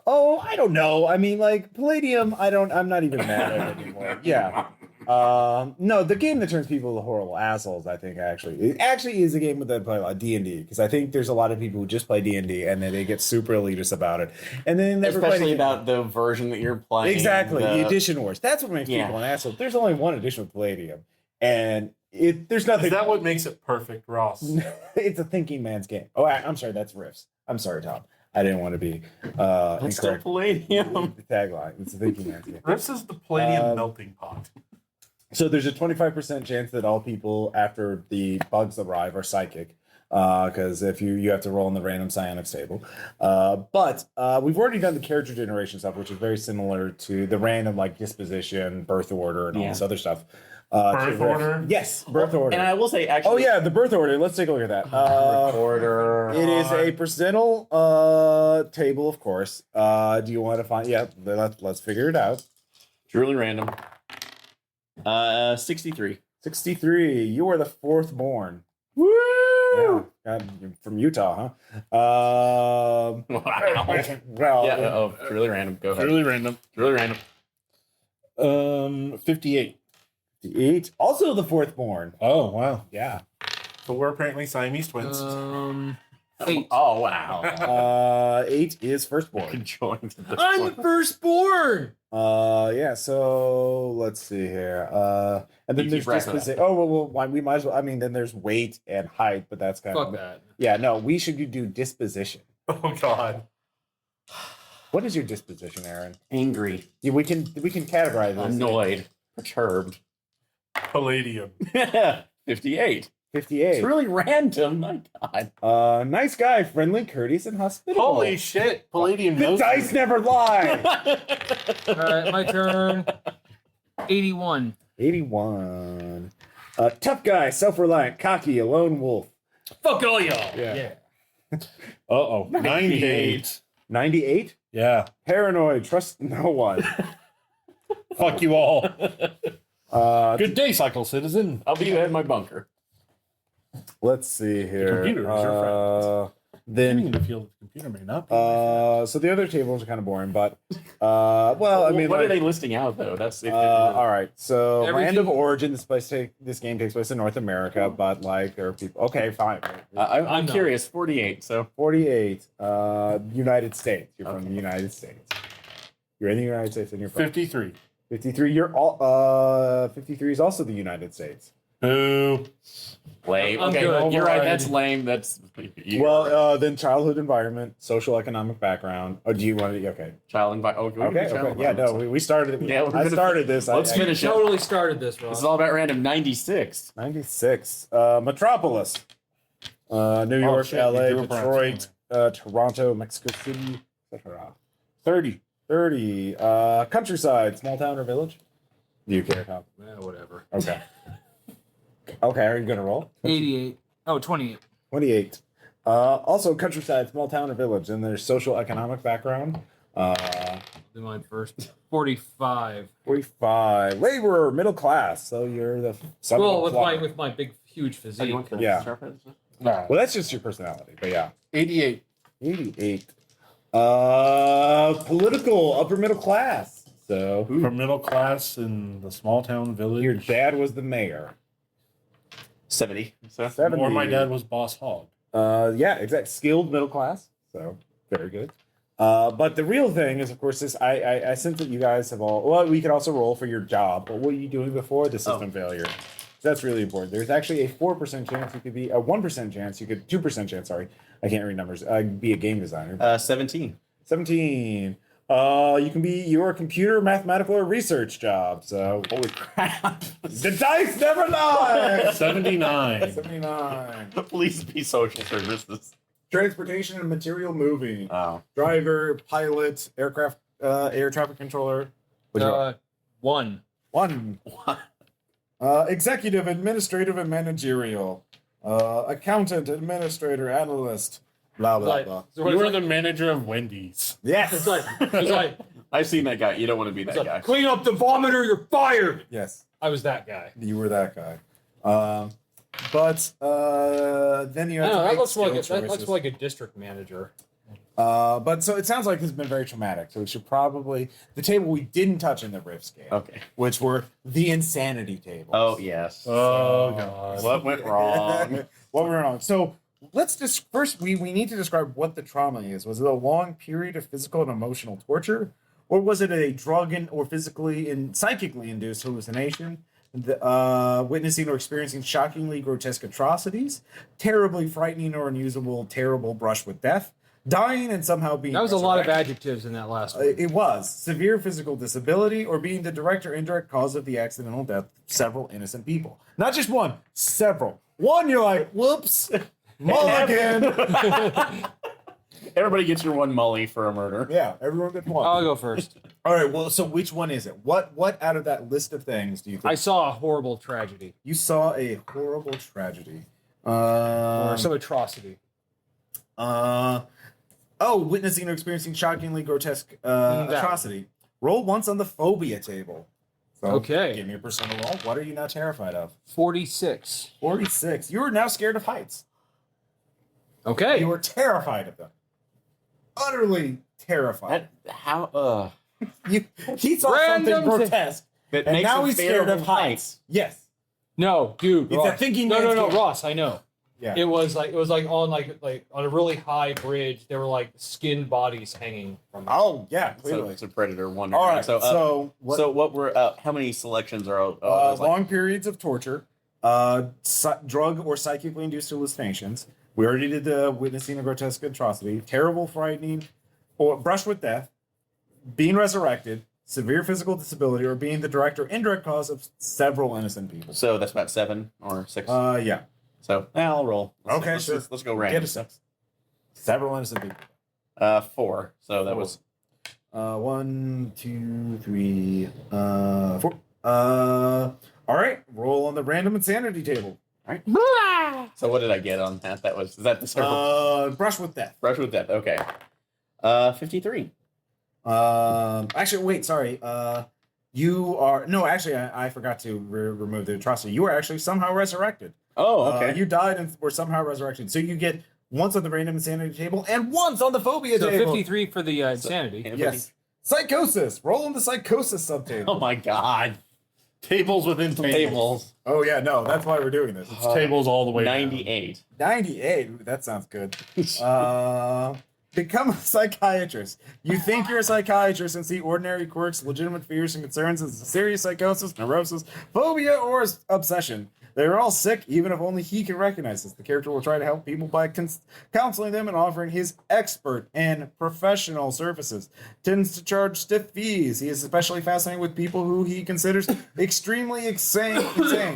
Oh, I don't know. I mean, like, Palladium, I'm not even mad at it anymore. Yeah. No, the game that turns people into horrible assholes, I think, it actually is a game that play a lot of D&D, because I think there's a lot of people who just play D&D and then they get super elitist about it, and then they never play Especially about the version that you're playing. Exactly, the edition wars. That's what makes people an asshole. There's only one edition of Palladium, and there's nothing. Is that what makes it perfect, Ross? It's a thinking man's game. Oh, I'm sorry, that's Riffs. I'm sorry, Tom. I didn't want to be It's still Palladium. The tagline. It's a thinking man's game. Riffs is the Palladium melting pot. So there's a 25% chance that all people after the bugs arrive are psychic, because if you have to roll in the random psionics table. But we've already done the character generation stuff, which is very similar to the random like disposition, birth order, and all this other stuff. Birth order? Yes, birth order. And I will say, actually... Oh, yeah, the birth order. Let's take a look at that. Birth order. It is a percentile table, of course. Do you want to find... Yeah, let's figure it out. Truly random. 63. 63. You are the fourth born. Woo! Yeah. God, you're from Utah, huh? Wow. Well, Yeah, truly random. Go ahead. Really random. Truly random. 58. 58. Also the fourth born. Oh, wow. Yeah. So we're apparently Siamese twins. 8. Oh, wow. 8 is firstborn. Enjoying this I'm one. the firstborn. Yeah, so let's see here. And then You there's keep racking disposition. Oh, well, we might as well. I mean, then there's weight and height, but that's kind Fuck of. that. Yeah, no, we should do disposition. Oh, God. What is your disposition, Aaron? Angry. Yeah, we can categorize this. Annoyed. Perturbed. Palladium. 58. 58. It's really random. My God. Nice guy, friendly, courteous, and hospitable. Holy shit. Palladium The knows dice me. never lie. All right, my turn. 81. 81. Tough guy, self-reliant, cocky, a lone wolf. Fuck all y'all. Yeah. Uh-oh. 98. 98. Yeah. Paranoid, trust no one. Fuck you all. Good. Good day, cycle citizen. I'll be at my bunker. Let's see here. computer is your Then the field of the computer may not be. so the other tables are kind of boring, but well, I mean, what like, are they listing out though? That's all right. So Everything- land of origin. This game takes place in North America, but like there are people. Okay, fine. I'm I'm not. curious. 48. So 48. United States. You're from the United States. You're in the United States, and you're from 53. 53. You're all. 53 is also the United States. Boo. lame. I'm Okay, good. you're right. Override. That's lame. That's Well, then childhood environment, social economic background. Oh, do you want to? Okay. child environment. Oh, we can do Okay. child Okay. Yeah. No, environment. we started. Yeah, we're I gonna- started this. let's I, finish it. Totally started this, Ross. This is all about random. 96. 96. Metropolis. New York, shit, LA, you drew a Detroit, Toronto, Mexico City, etc. 30. 30. Countryside, small town or village? Do you care, Tom? Whatever. Okay. Okay, are you going to roll? 88. Oh, 28. 28. Also, countryside, small town or village. And there's social economic background. Do mine first. 45. 45. Laborer, middle class. So you're the son of a Well, plumber. with my big, huge Oh, you physique. want to Yeah. sharpen it? Nah. Well, that's just your personality, but yeah. 88. 88. Political, upper middle class. So From middle class in the small town village. your dad was the mayor. 70. So 70. Or my dad was Boss Hog. Yeah, exactly. Skilled middle class. So very good. But the real thing is, of course, this. I sense that you guys have all. Well, we could also roll for your job. But what are you doing before the system failure? So that's really important. There's actually a 4% chance you could be a 1% chance you could 2% chance. Sorry, I can't read numbers. Be a game designer. 17. 17. You can be your computer, mathematical, or research job. So Holy crap. the dice never lie. 79. 79. Please be social services. Transportation and material moving. Oh. Driver, pilot, aircraft, air traffic controller. What'd you roll? 1. One. Executive, administrative, and managerial. Accountant, administrator, analyst. Blah blah Like, blah. so You it's were the manager of Wendy's. Yes. It's like, I've seen that guy. You don't want to be that it's guy. like, clean up the vomiter, you're fired. Yes. I was that guy. You were that guy. But then you I have don't know, to that make looks, like skill that looks choices. like a district manager. But so it sounds like this has been very traumatic. So we should probably the table we didn't touch in the rift scale, Okay. which were the insanity tables. Oh yes. Oh god. What went wrong? What went wrong? So let's just first we need to describe what the trauma is. Was it a long period of physical and emotional torture, or was it a drug or physically and psychically induced hallucination? Witnessing or experiencing shockingly grotesque atrocities, terribly frightening or unusable, terrible brush with death, dying and somehow being That was a lot of resurrected. adjectives in that last one. It was severe physical disability or being the direct or indirect cause of the accidental death of several innocent people. Not just one, several. One, you're like, whoops, mulligan. Everybody gets your one mully for a murder. Yeah, everyone gets one. I'll go first. All right, well, so which one is it? What out of that list of things do you think? I saw a horrible tragedy You saw a horrible tragedy. or some atrocity. Witnessing or experiencing shockingly grotesque atrocity. Roll once on the phobia table. So, Okay. Give me a personal roll. What are you now terrified of? 46. 46. You are now scared of heights. Okay. You were terrified of them. Utterly terrified. How? He saw Random something grotesque, That and makes now him he's scared of fearful heights. Yes. No, dude. It's Ross. that thinking No, man's no, game. Ross. I know. Yeah. It was like on on a really high bridge. There were like skinned bodies hanging from it. Oh, yeah, So clearly. it's a predator one. All right, So, what, so what were how many selections are? Like, long periods of torture, drug or psychically induced hallucinations. We already did the witnessing a grotesque atrocity, terrible, frightening, or brush with death, being resurrected, severe physical disability, or being the direct or indirect cause of several innocent people. so that's about 7 or 6. Yeah. So I'll roll. Okay, sure. Let's go Get random. a 6. Several innocent people. 4. So that was 1, 2, 3, 4. All right. Roll on the random insanity table. all right. So what did I get on that? Is that the circle? Brush with death. Brush with death. Okay. 53. Actually, wait. Sorry. You are no. Actually, I forgot to remove the atrocity. You were actually somehow resurrected. Oh, okay. You died and were somehow resurrected. So you get once on the random insanity table and once on the phobia So table. 53 for the insanity. And Yes. Psychosis. Roll on the psychosis subtable. Oh my God. Tables within Tables. Oh yeah, no, that's why we're doing this. It's tables all the way down. 98. 98. Ooh, that sounds good. Become a psychiatrist. You think you're a psychiatrist and see ordinary quirks, legitimate fears and concerns as a serious psychosis, neurosis, phobia, or obsession. They're all sick, even if only he can recognize this. The character will try to help people by counseling them and offering his expert and professional services. Tends to charge stiff fees. He is especially fascinated with people who he considers extremely insane,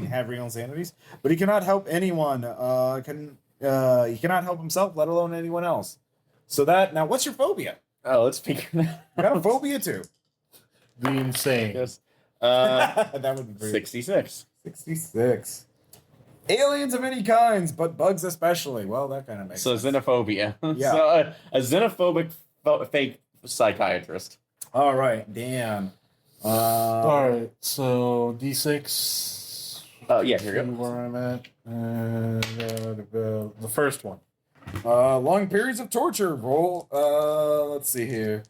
have real insanities, but he cannot help anyone. He cannot help himself, let alone anyone else. So now, what's your phobia? Oh, let's figure that You got a phobia too. The insane. Yes. That would be great. 66. 66. Aliens of any kinds, but bugs especially. Well, that kind of makes So sense. xenophobia. Yeah. So a xenophobic fake psychiatrist. All right, damn. All right, so D6. Oh yeah, here you See go. where I'm at. And the first one. Long periods of torture. Roll. Let's see here.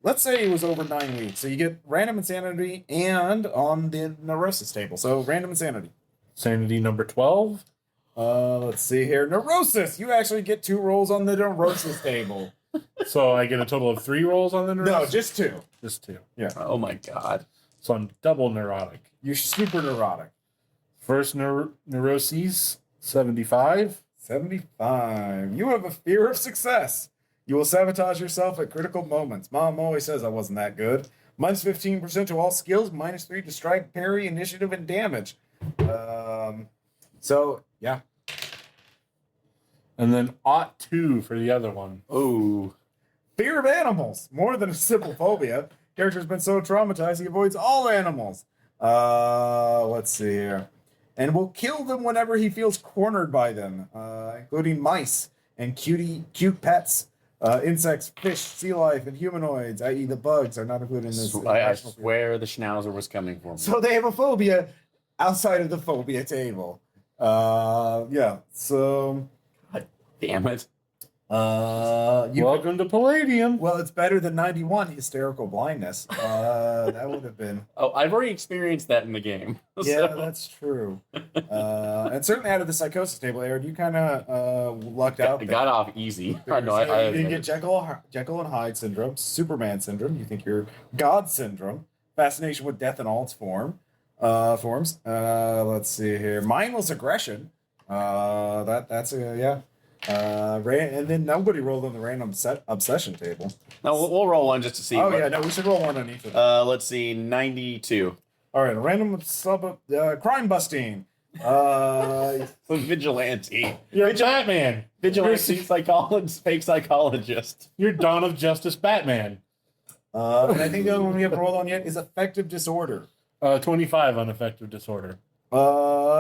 Let's say it was over 9 weeks. So you get random insanity and on the neurosis table. So random insanity. Sanity number 12. Let's see here. Neurosis. You actually get 2 rolls on the neurosis table. So I get a total of 3 rolls on the No, neurosis? just 2. Just 2. Oh my God. So I'm double neurotic. You're super neurotic. First neuroses, 75. 75. You have a fear of success. You will sabotage yourself at critical moments. Mom always says I wasn't that good. Minus 15% to all skills, minus 3 to strike, parry, initiative, and damage. So, yeah. And then ought 2 for the other one. Oh. Fear of animals. More than a simple phobia. Character's been so traumatized he avoids all animals. Let's see here. And will kill them whenever he feels cornered by them, including mice and cute pets. Insects, fish, sea life, and humanoids, i.e. the bugs, are not included in this. I swear the schnauzer was coming for me. So they have a phobia outside of the phobia table. Yeah, so... Damn it. Welcome to Palladium. Well, it's better than 91 hysterical blindness. That would have been. Oh, I've already experienced that in the game. Yeah, that's true. And certainly out of the psychosis table, Aaron, you kind of lucked out. It got off easy. I know. You didn't get Jekyll and Hyde syndrome, Superman syndrome. You think you're God syndrome, fascination with death in all its forms. Let's see here. Mindless aggression. That's yeah. And then nobody rolled on the random obsession table. No, we'll roll one just to see. Oh yeah, no, we should roll one on each of them. Let's see, 92. All right, random crime busting. So vigilante. You're Batman. Vigilante psychologist, fake psychologist. You're Dawn of Justice Batman. And I think the only one we haven't rolled on yet is affective disorder. 25 on affective disorder.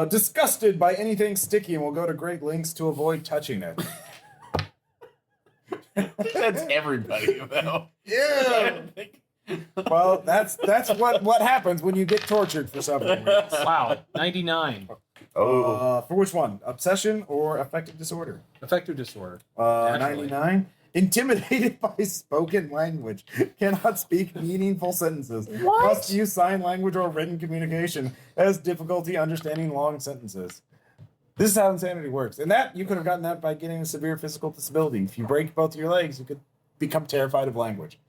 Disgusted by anything sticky and will go to great lengths to avoid touching it. That's everybody, though. Yeah. Well, that's what happens when you get tortured for several weeks. Wow, 99. For which one? Obsession or affective disorder? Affective disorder. 99. Intimidated by spoken language. Cannot speak meaningful sentences. What? Must use sign language or written communication. Has difficulty understanding long sentences. This is how insanity works. And that, you could have gotten that by getting a severe physical disability. If you break both your legs, you could become terrified of language.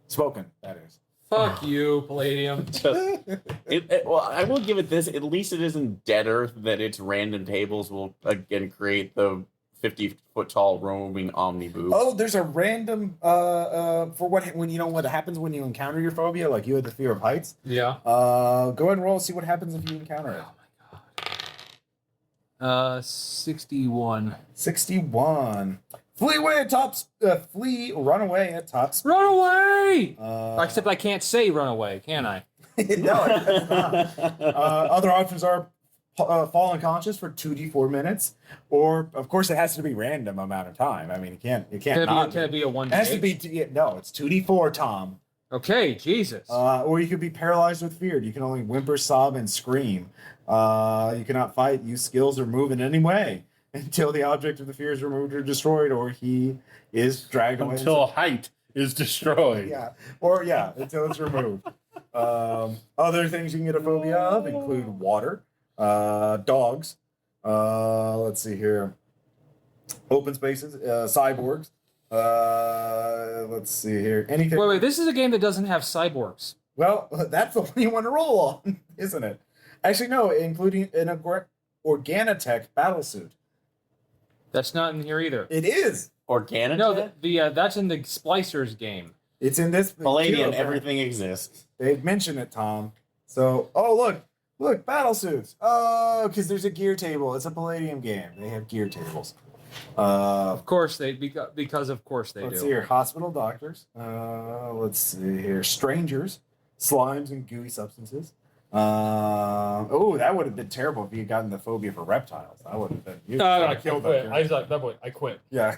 Spoken, that is. Fuck you, Palladium. Well, I will give it this. At least it isn't deader that its random tables will again create the 50-foot tall roaming omnibus. Oh, there's a random for when you know what happens when you encounter your phobia, like you had the fear of heights. Yeah. Go ahead and roll, see what happens if you encounter it. 61. 61. Run away at top speed. Run away! Except I can't say run away, can I? No, it's not. Other options are fall unconscious for 2d4 minutes, or of course it has to be random amount of time. I mean, it can't Can not it be a one? It has to be no, it's 2d4, Tom. Okay, Jesus. Or you could be paralyzed with fear. You can only whimper, sob, and scream. You cannot fight, use skills, or move in any way until the object of the fear is removed or destroyed, or he is dragged away. Until height is destroyed. Yeah, or until it's removed. Other things you can get a phobia of include water, dogs. Let's see here. Open spaces, cyborgs. Let's see here. Anything. Wait, this is a game that doesn't have cyborgs. Well, that's the one you want to roll on, isn't it? Actually, no, including an Organotech battlesuit. That's not in here either. It is. Organic? No, that's in the Splicers game. It's in this. Palladium, everything exists. They've mentioned it, Tom. So, look, battlesuits. Oh, because there's a gear table. It's a Palladium game. They have gear tables. Of course because of course they Let's do. see here. Hospital doctors. Let's see here. Strangers. Slimes and gooey substances. That would have been terrible if you had gotten the phobia for reptiles. That would have been. I quit. I quit. Yeah.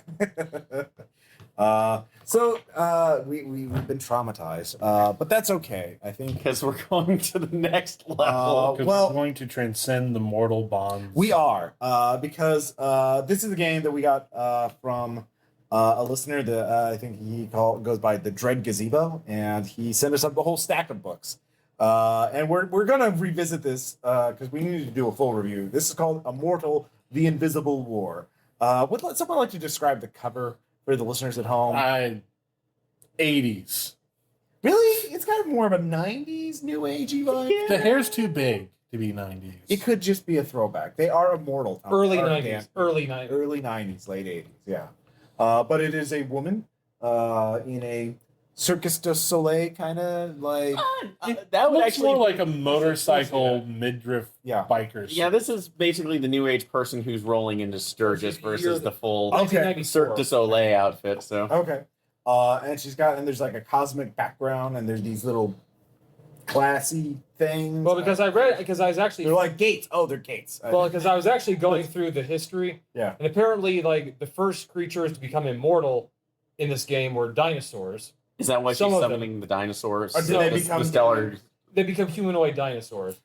We've been traumatized, but that's okay. I think Because we're going to the next level. Because we're going to transcend the mortal bonds. we are because this is a game that we got from a listener that I think goes by the Dread Gazebo, and he sent us up a whole stack of books. And we're gonna revisit this because we needed to do a full review. This is called Immortal: The Invisible War. Would someone like to describe the cover for the listeners at home? 80s. Really? It's got more of a 90s new agey vibe. Yeah. The hair's too big to be 90s. It could just be a throwback. They are immortal. Tom. Early Are 90s. damn- Early 90s. Early 90s, late 80s, yeah. But it is a woman in a Circus du Soleil kind of like... That would looks actually more like a motorcycle midriff Yeah. biker. Yeah, this is basically the new age person who's rolling into Sturgis versus the full Okay. Cirque du Soleil outfit. So Okay. And there's like a cosmic background, and there's these little classy things. Well, because I was actually They're like gates. Oh, they're gates. because I was actually going through the history. Yeah. And apparently, like, the first creatures to become immortal in this game were dinosaurs. is that why she's Some of them. summoning the dinosaurs? Or do they The become- stellar? They become humanoid dinosaurs.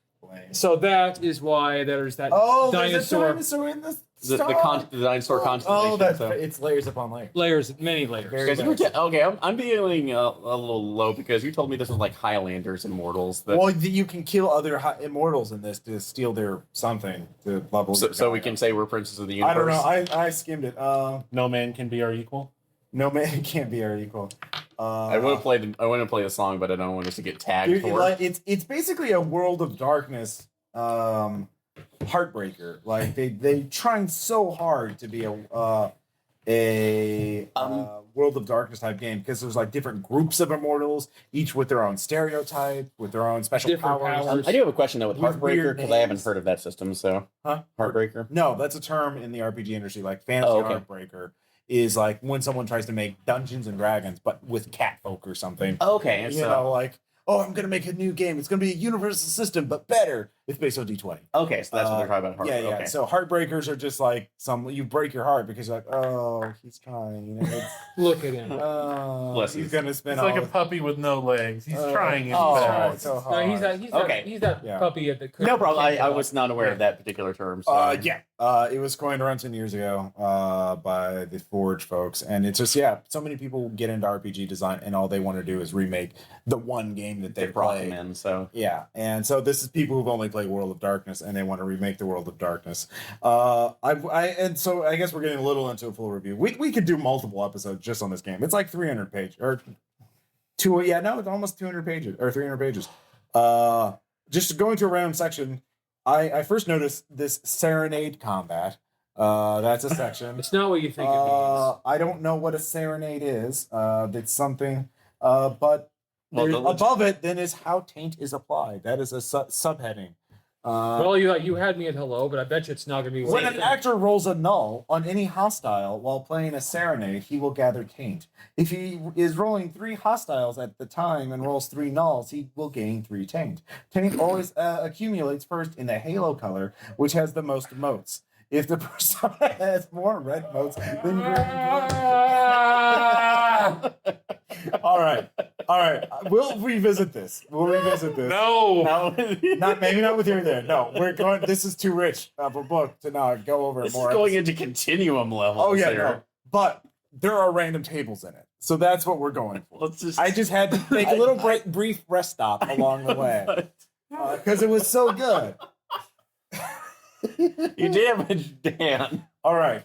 So that is why there's that Oh, dinosaur. there's a dinosaur in the The star. the dinosaur constellation. Oh, that's so. it's layers upon layers. Layers, many layers. Very Guys, you were nice. okay, I'm feeling a little low because you told me this was like Highlanders Immortals. That, Well, you can kill other immortals in this to steal their something to level. so we can say we're princes of the universe. I don't know. I skimmed it. No man can be our equal. No man can't be our equal. I want to play the song, but I don't want us to get tagged Dude, for it. it's basically a World of Darkness heartbreaker. Like they trying so hard to be a World of Darkness type game because there's like different groups of immortals, each with their own stereotype, with their own special Different powers. I do have a question though with With Heartbreaker weird because I haven't names. heard of that system. So Huh? Heartbreaker. No, that's a term in the RPG industry. Like fantasy Oh, okay. heartbreaker is like when someone tries to make Dungeons and Dragons but with cat folk or something. Okay, You so know, like, oh, I'm gonna make a new game. It's gonna be a universal system, but better. It's based on D20. okay, so that's what they're talking about. Yeah, Heartbreaker. yeah. Okay. So heartbreakers are just like you break your heart because you're like, oh, he's trying. You know, it's, Look at him. Bless he's you. gonna spend He's all. like a puppy with no legs. He's trying his oh, best. so No, hard. he's that. Okay. He's that Yeah. puppy at the. No problem. I was not aware of that particular term. So. Yeah. It was coined around 10 years ago by the Forge folks, and it's just so many people get into RPG design, and all they want to do is remake the one game that they they brought play. them in. So Yeah, and so this is people who've only played World of Darkness, and they want to remake the World of Darkness. And so I guess we're getting a little into a full review. We could do multiple episodes just on this game. It's like 300 pages or it's almost 200 pages or 300 pages. Just going to a random section. I first noticed this serenade combat. That's a section. It's not what you think it means. I don't know what a serenade is. That's something. But Well, above it, then is how taint is applied. That is a subheading. Well, you had me at hello, but I bet you it's not going to be. When an actor rolls a null on any hostile while playing a serenade, he will gather taint. If he is rolling 3 hostiles at the time and rolls 3 nulls, he will gain 3 taint. Taint always accumulates first in the halo color, which has the most motes. If the persona has more red motes than green. All right. We'll revisit this. No. Maybe not with you there. No, we're going. This is too rich of a book to not go over this is more. going into continuum levels. Oh yeah, here. no. But there are random tables in it, so that's what we're going for. Let's just. I just had to take a little brief rest stop along the way because it was so good. You damaged Dan. All right.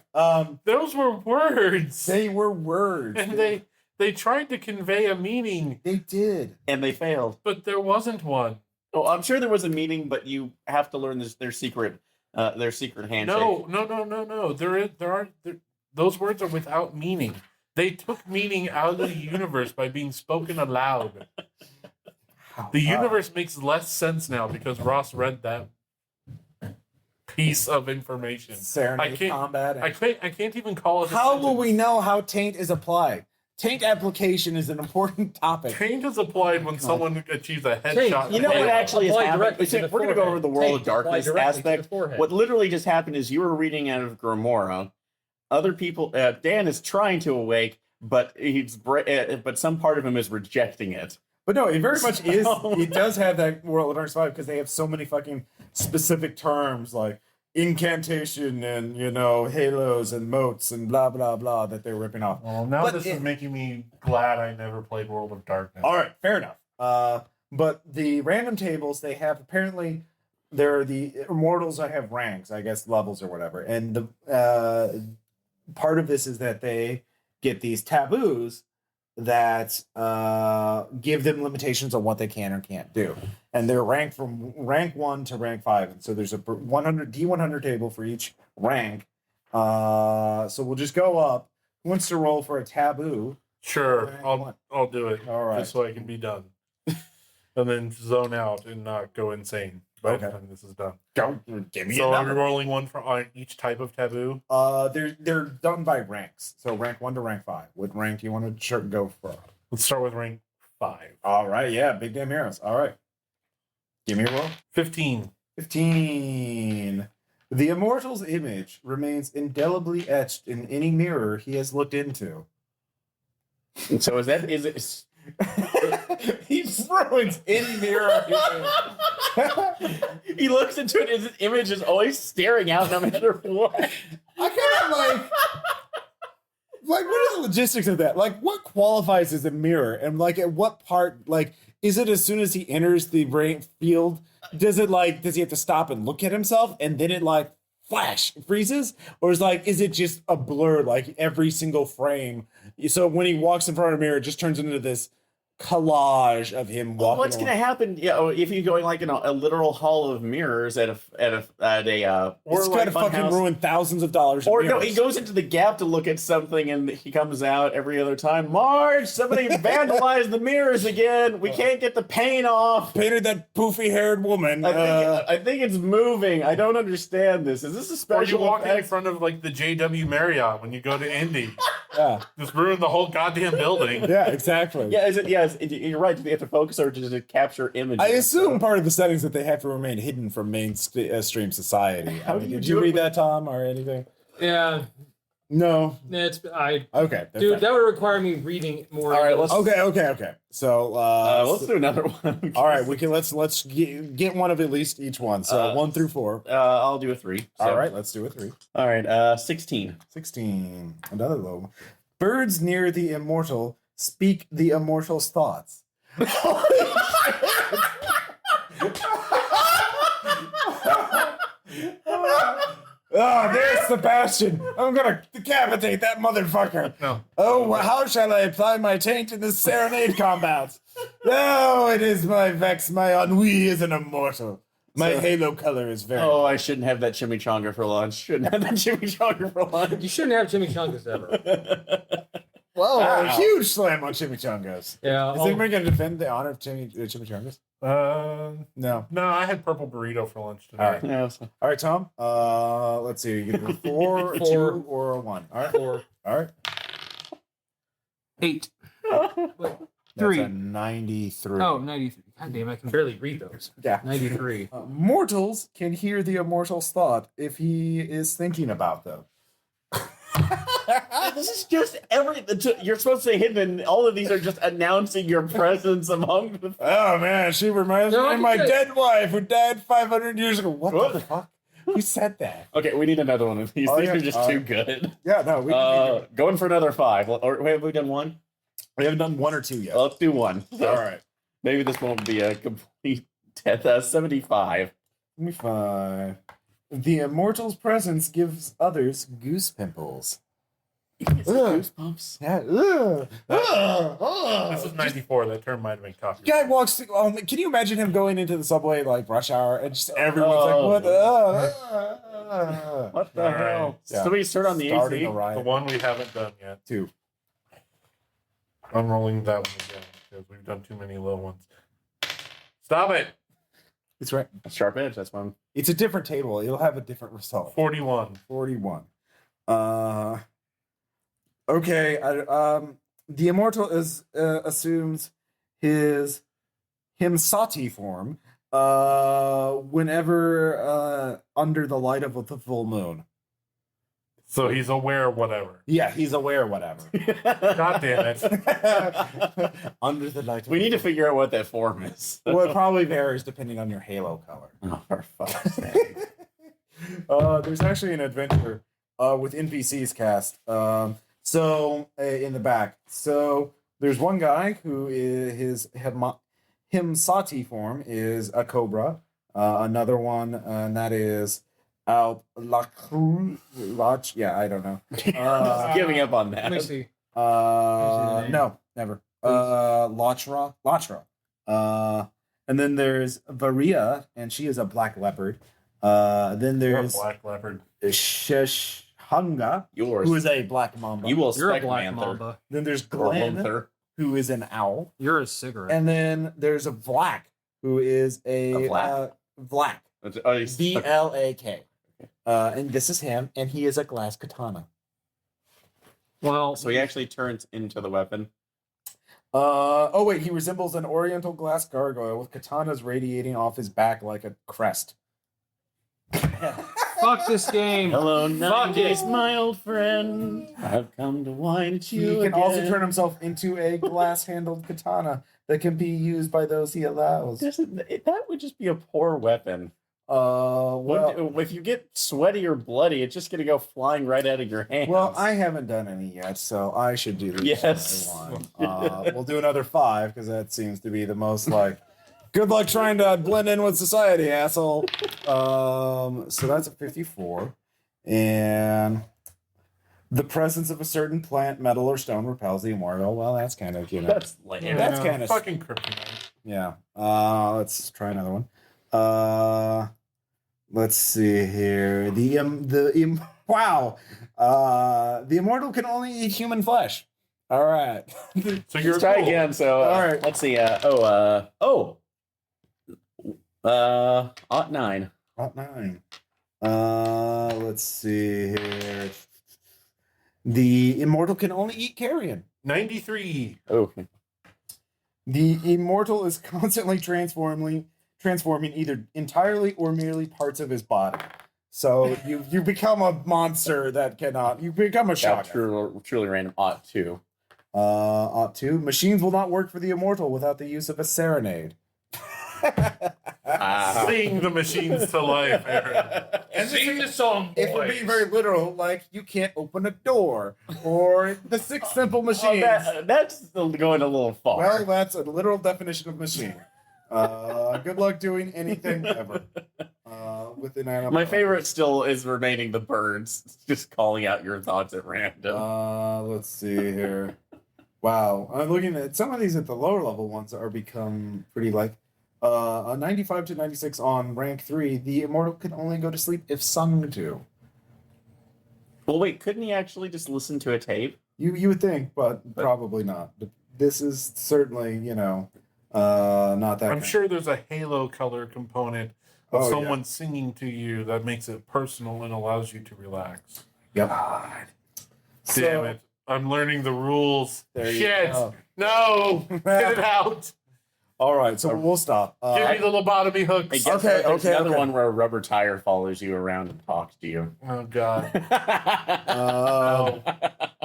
Those were words. They were words. And they tried to convey a meaning, They did. And they failed. but there wasn't one. Oh, I'm sure there was a meaning, but you have to learn their secret handshake. No. Those words are without meaning. They took meaning out of the universe by being spoken aloud. The universe makes less sense now because Ross read that piece of information. Serenade combat. I can't even call it. How will we know how taint is applied? Taint application is an important topic. Taint is applied when someone achieves a headshot. You know what Taint. actually has Apply happened? directly to the We're going to go over the forehead. World of Taint apply Darkness directly to the aspect. forehead. What literally just happened is you were reading out of Grimoire. Other people, Dan is trying to awake, but but some part of him is rejecting it. But no, it very much is. It does have that World of Darkness vibe because they have so many fucking specific terms like incantation and halos and motes and blah blah blah that they're ripping off. Well, now But this is making me glad I never played World of Darkness. All right, fair enough. But the random tables they have apparently there are the immortals that have ranks, I guess levels or whatever, and the part of this is that they get these taboos that give them limitations on what they can or can't do, and they're ranked from rank 1 to rank 5, and so there's a 100 D100 table for each rank. So we'll just go up. Who wants to roll for a taboo? Sure, Rank I'll do it. All right. Just so I can be done, and then zone out and not go insane. Right? Okay. And this is done. Go, give me So a are we number. rolling one for on each type of taboo? They're done by ranks. So rank 1 to rank 5. What rank do you want to go for? Let's start with rank 5. All right, yeah, big damn heroes. All right. Give me a roll. 15. 15. The Immortal's image remains indelibly etched in any mirror he has looked into. So is it He ruins any mirror. He looks into it, his image is always staring out no matter what. I kind of like, what are the logistics of that? Like, what qualifies as a mirror? And like, at what part, like, is it as soon as he enters the brain field? Does he have to stop and look at himself and then it like flash freezes? Or is it just a blur like every single frame? So when he walks in front of a mirror, it just turns into this collage of him walking. What's going to happen? Yeah, if you're going like in a literal hall of mirrors at a or it's like going to fucking Funhouse. ruin thousands of dollars. Or no, he goes into the Gap to look at something, and he comes out every other time. Marge, somebody vandalized the mirrors again. We can't get the paint off. Painted that poofy-haired woman. I think it's moving. I don't understand this. Is this a Or you special walk in effect? front of like the JW Marriott when you go to Indy. Yeah, Just ruin the whole goddamn building. yeah, exactly. Yeah, you're right. Do they have to focus or does it capture images? I assume part of the settings that they have to remain hidden from mainstream society. How do you did do you it read with- that, Tom, or anything? Yeah, No. okay. Okay. Dude, that would require me reading more. All right, let's Okay. So let's do another one. all right, we can let's get one of at least each one. So 1 through 4. I'll do a 3. So. All right, let's do a 3. All right. 16. 16. Another low one. Birds near the immortal speak the immortal's thoughts. Oh, there's Sebastian. I'm gonna decapitate that motherfucker. No. Oh, how shall I apply my taint in this serenade combat? No, it is my vex, my ennui is an immortal. My halo color is very... Oh, I shouldn't have that chimichanga for lunch. Shouldn't have that chimichanga for lunch. You shouldn't have chimichangas ever. Whoa, Wow. a huge slam on chimichangas. Yeah. Is anybody going to defend the honor of chimichangas? No. No, I had purple burrito for lunch today. All right. Yeah, so- All right, Tom. Let's see. You can do 4, a 2, or a 1. All right. 4, All right. 8. That's 3. a 93. Oh, 93. God damn, I can barely read those. Yeah. 93. Mortals can hear the immortal's thought if he is thinking about them. This is just you're supposed to say hidden, and all of these are just announcing your presence among the. Oh, man. She reminds No, me I of my can- dead wife who died 500 years ago. What the What? fuck? Who said that? Okay, we need another one of these. Oh, These yeah. are just too good. Yeah, no. Going for another 5. Or wait, have we done 1? We haven't done 1 or 2 yet. Let's do 1. So All right. maybe this won't be a complete death. 75. 25. The immortal's presence gives others goose pimples. It's goosebumps. Yeah. This is 94. That term might have been copied. Guy walks through. Oh, can you imagine him going into the subway like rush hour and just everyone's like, Oh. "What? What the All hell? right. Yeah. Somebody start on the Starting AC. a The riot. one we haven't done yet. 2. Unrolling that one again because we've done too many little ones. Stop it. It's right. Sharp edge. That's one. It's a different table. It'll have a different result. 41. 41. Okay. The immortal assumes his Himsati form whenever under the light of the full moon. So he's aware of whatever. Yeah, he's aware, whatever. God damn it. Under the light. Of We need to figure out what that form is. Well, it probably varies depending on your halo color. Oh, for fuck's sake. There's actually an adventure with NPCs cast. In the back. So there's one guy who is Himsati form is a cobra. Another one, and that is Lach. Yeah, I don't know. Giving up on that. Let me see. No, never. Lachra. And then there's Varia, and she is a black leopard. Then You're a there's black leopard. Sheshhunga, Yours. who is a black mamba. You will You're a spec black manther. mamba. Then there's Or Glenn, Lunther. who is an owl. You're a cigarette. And then there's a Vlak, who is A Vlak? Vlak. Oh, he's- VLAK. And this is him, and he is a glass katana. well, So he actually turns into the weapon. Oh wait, he resembles an oriental glass gargoyle with katanas radiating off his back like a crest. Fuck this game. Hello, Fuck 90s, it. my old friend. I've come to wind at you He can again. also turn himself into a glass-handled katana that can be used by those he allows. That would just be a poor weapon. Well, If you get sweaty or bloody, it's just gonna go flying right out of your hands. well, I haven't done any yet, so I should do this Yes. one. We'll do another 5 because that seems to be the most like. Good luck trying to blend in with society, asshole. So that's a 54, and the presence of a certain plant, metal, or stone repels the immortal. Well, that's kind of that's lame. That's kinda- fucking kryptonite. yeah. Let's try another one. Let's see here. Wow. The immortal can only eat human flesh. All right. So you're Let's try cool. again. So, All right. let's see. 9. Hot 9. Let's see here. The immortal can only eat carrion. 93. Oh, The immortal is constantly transforming either entirely or merely parts of his body. So you become a monster that cannot. You become a yeah, shock. truly random. 2. Ought to. Machines will not work for the immortal without the use of a serenade. Sing the machines to life, Aaron. And Sing the song, if we're being very literal, like you can't open a door or the 6 simple Oh, machines. that's still going a little far. Well, that's a literal definition of machine. Good luck doing anything ever. With an My favorite still is remaining the birds, just calling out your thoughts at random. Let's see here. Wow, I'm looking at some of these at the lower level ones are become pretty like a 95 to 96 on rank 3. The immortal can only go to sleep if sung to. Well, wait, couldn't he actually just listen to a tape? You would think, but probably not. This is certainly not that. I'm sure there's a halo color component of Oh, yeah. someone singing to you that makes it personal and allows you to relax. Yep. Damn it. I'm learning the rules. There you Shit. go. No. Get it out. All right, so we'll stop. Give me the lobotomy I hooks. guess Okay, there's okay, another okay. one where a rubber tire follows you around and talks to you. Oh, God. Uh,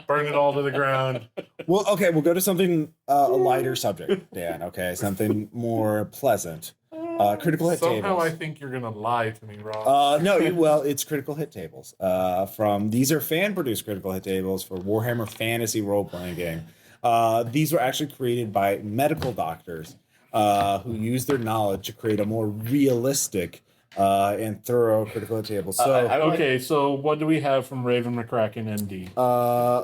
Burn it all to the ground. Well, okay, we'll go to something a lighter subject, Dan. Okay, something more pleasant. Critical hit Somehow I tables. think you're going to lie to me, Rob. Well, it's critical hit tables. These are fan produced critical hit tables for Warhammer Fantasy role playing game. These were actually created by medical doctors who use their knowledge to create a more realistic and thorough critical hit table. So. Okay, so what do we have from Raven McCracken, MD?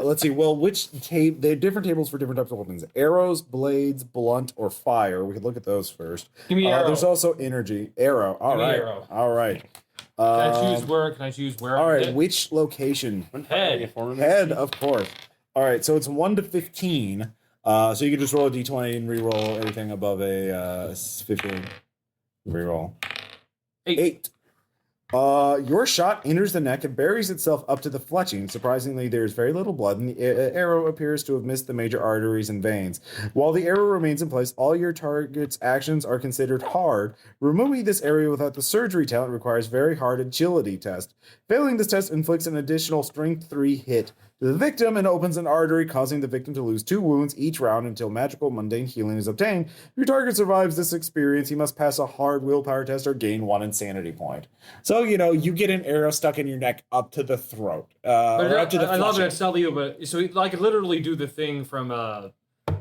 Let's see. Well, they have different tables for different types of weapons: arrows, blades, blunt, or fire. We could look at those first. Give me arrow. There's also energy. Arrow. All Give me right. arrow. All right. Can I choose where? Can I choose where? All I right. hit? Which location? Head. Head, of course. All right. So it's 1 to 15. So you can just roll a d20 and re-roll anything above a 15. Re-roll. 8. Your shot enters the neck and buries itself up to the fletching. Surprisingly, there's very little blood, and the arrow appears to have missed the major arteries and veins. While the arrow remains in place, all your target's actions are considered hard. Removing this area without the surgery talent requires very hard agility test. Failing this test inflicts an additional strength 3 hit to the victim and opens an artery, causing the victim to lose 2 wounds each round until magical mundane healing is obtained. If your target survives this experience, he must pass a hard willpower test or gain 1 insanity point. So, you get an arrow stuck in your neck up to the throat. But Or up to the I love fletching. it. Tell you, but so I could literally do the thing from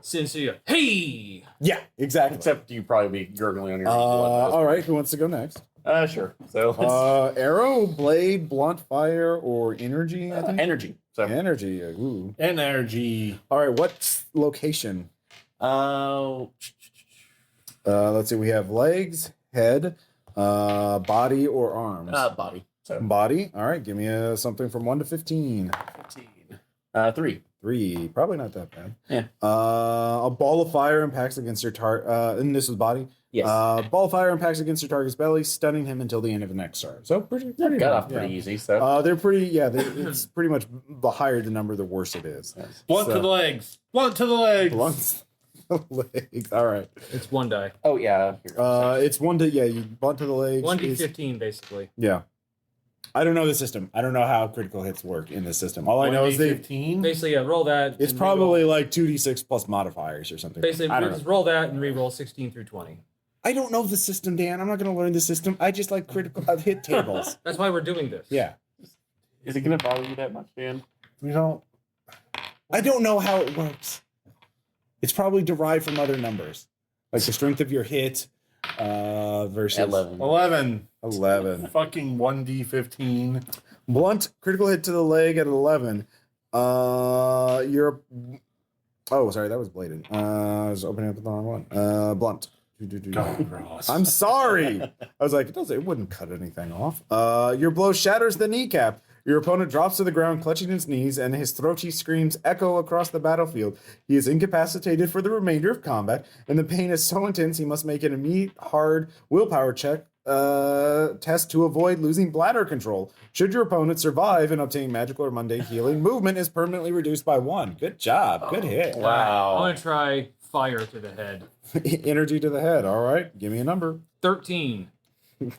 Sin City. Hey, Yeah, exactly. Except you probably be gurgling on your blood. All right, who wants to go next? Sure. So let's Arrow, blade, blunt, fire, or energy, I think? energy. So Energy. Ooh. Energy. All right, what location? uh Let's see, we have legs, head, body, or arms. body. So Body. All right, give me something from 1 to 15. 15. 3. 3. Probably not that bad. Yeah. A ball of fire impacts against your target. And this is body. Yes. Ball of fire impacts against your target's belly, stunning him until the end of the next turn. So pretty Got good, off yeah. pretty easy. So They're pretty. Yeah, it's pretty much the higher the number, the worse it is. Blunt to the legs. Blunt to the legs. Blunt legs. All right. it's 1 die. oh yeah. Here. It's 1 to you blunt to the legs. 1 is- d15 basically. Yeah. I don't know the system. I don't know how critical hits work in this system. All I know is 15. Basically, yeah, roll that. it's and probably re-roll. like 2d6 plus modifiers or something. Basically, I don't just know. roll that and re-roll 16 through 20. I don't know the system, Dan. I'm not going to learn the system. I just like critical hit tables. That's why we're doing this. Yeah. Is it going to bother you that much, Dan? We don't. I don't know how it works. It's probably derived from other numbers, like the strength of your hit versus 11. 11. Fucking 1d15. Blunt critical hit to the leg at 11. You're. Oh, sorry, that was bladed. I was opening up the wrong one. Blunt. I'm sorry. I was like, it wouldn't cut anything off. Your blow shatters the kneecap. Your opponent drops to the ground, clutching his knees, and his throaty screams echo across the battlefield. He is incapacitated for the remainder of combat, and the pain is so intense he must make an immediate hard willpower check test to avoid losing bladder control. Should your opponent survive and obtain magical or mundane healing, movement is permanently reduced by 1. Good job. Good hit. Wow. I'm going to try fire to the head. Energy to the head. All right. Give me a number. 13.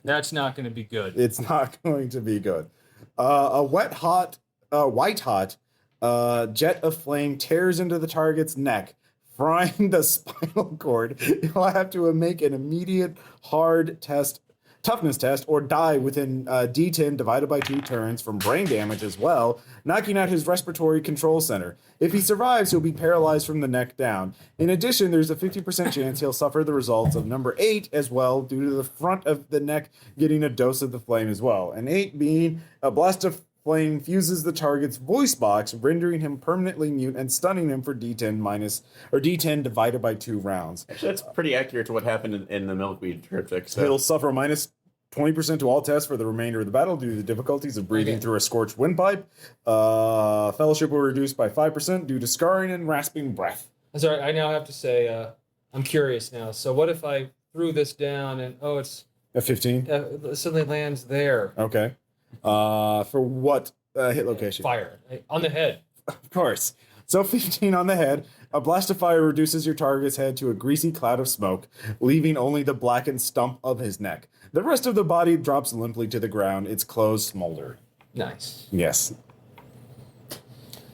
That's not going to be good. It's not going to be good. A white hot jet of flame tears into the target's neck, frying the spinal cord. You'll have to make an immediate hard toughness test, or die within D10 divided by 2 turns from brain damage as well, knocking out his respiratory control center. If he survives, he'll be paralyzed from the neck down. In addition, there's a 50% chance he'll suffer the results of number 8 as well, due to the front of the neck getting a dose of the flame as well. And 8 being a blast of flame fuses the target's voice box, rendering him permanently mute and stunning him for D10 divided by 2 rounds. Actually, that's pretty accurate to what happened in the Milkweed triptych. So. He'll suffer minus 20% to all tests for the remainder of the battle due to the difficulties of breathing through a scorched windpipe. Fellowship will reduce by 5% due to scarring and rasping breath. I'm sorry, I now have to say, I'm curious now. So what if I threw this down and, it's... A 15? Suddenly lands there. Okay. For what hit location? Fire. On the head. Of course. So 15 on the head. A blast of fire reduces your target's head to a greasy cloud of smoke, leaving only the blackened stump of his neck. The rest of the body drops limply to the ground, its clothes smolder. Nice. Yes.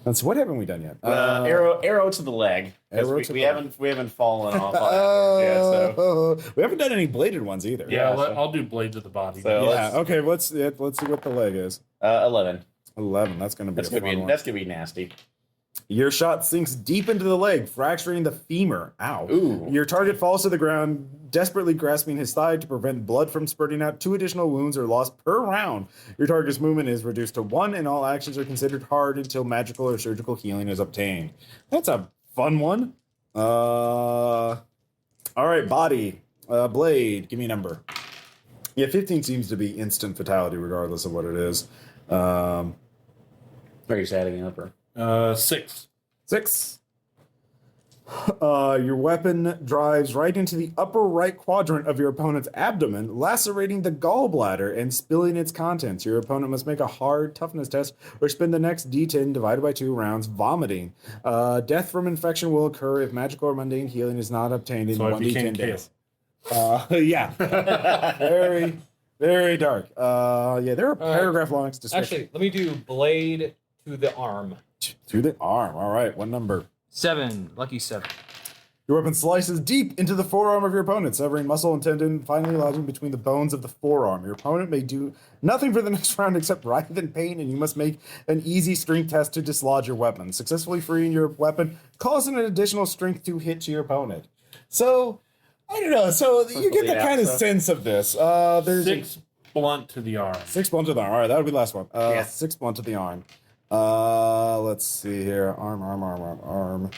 And so what haven't we done yet? Arrow to the leg. We haven't fallen off on yet, so. We haven't done any bladed ones either. Yeah, I'll do blade to the body. So Okay. Let's see what the leg is. 11. 11. That's going to be a fun one. That's gonna be nasty. Your shot sinks deep into the leg, fracturing the femur. Ow. Ooh. Your target falls to the ground, desperately grasping his thigh to prevent blood from spurting out. 2 additional wounds are lost per round. Your target's movement is reduced to 1, and all actions are considered hard until magical or surgical healing is obtained. That's a fun one. All right, body. Blade. Give me a number. Yeah, 15 seems to be instant fatality regardless of what it is. Are you adding up or? 6. 6. Your weapon drives right into the upper right quadrant of your opponent's abdomen, lacerating the gallbladder and spilling its contents. Your opponent must make a hard toughness test or spend the next D10 divided by 2 rounds vomiting. Death from infection will occur if magical or mundane healing is not obtained in So if you 1d10 can't days. Yeah. Very, very dark. There are paragraph-long descriptions. Actually, let me do blade to the arm. To the arm. All right, what number? 7. Lucky 7. Your weapon slices deep into the forearm of your opponent, severing muscle and tendon, finally lodging between the bones of the forearm. Your opponent may do nothing for the next round except writhe in pain, and you must make an easy strength test to dislodge your weapon. Successfully freeing your weapon causes an additional strength to hit to your opponent. So, I don't know. So, you get the kind of sense of this. There's 6 blunt to the arm. 6 blunt to the arm. All right, that would be the last one. Yeah. 6 blunt to the arm. Let's see here. Arm.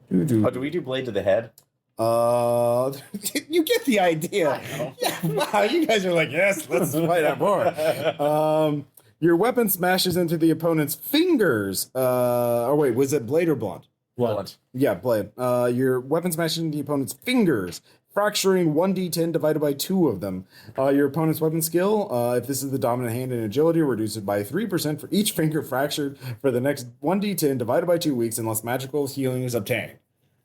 Do we do blade to the head? You get the idea. Yeah, wow, you guys are like, yes, let's find out more. Your weapon smashes into the opponent's fingers. Was it blade or blunt? Blunt. Yeah, blade. Your weapon smashes into the opponent's fingers, fracturing 1d10 divided by 2 of them. Your opponent's weapon skill, if this is the dominant hand in agility, reduces by 3% for each finger fractured for the next 1d10 divided by 2 weeks unless magical healing is obtained.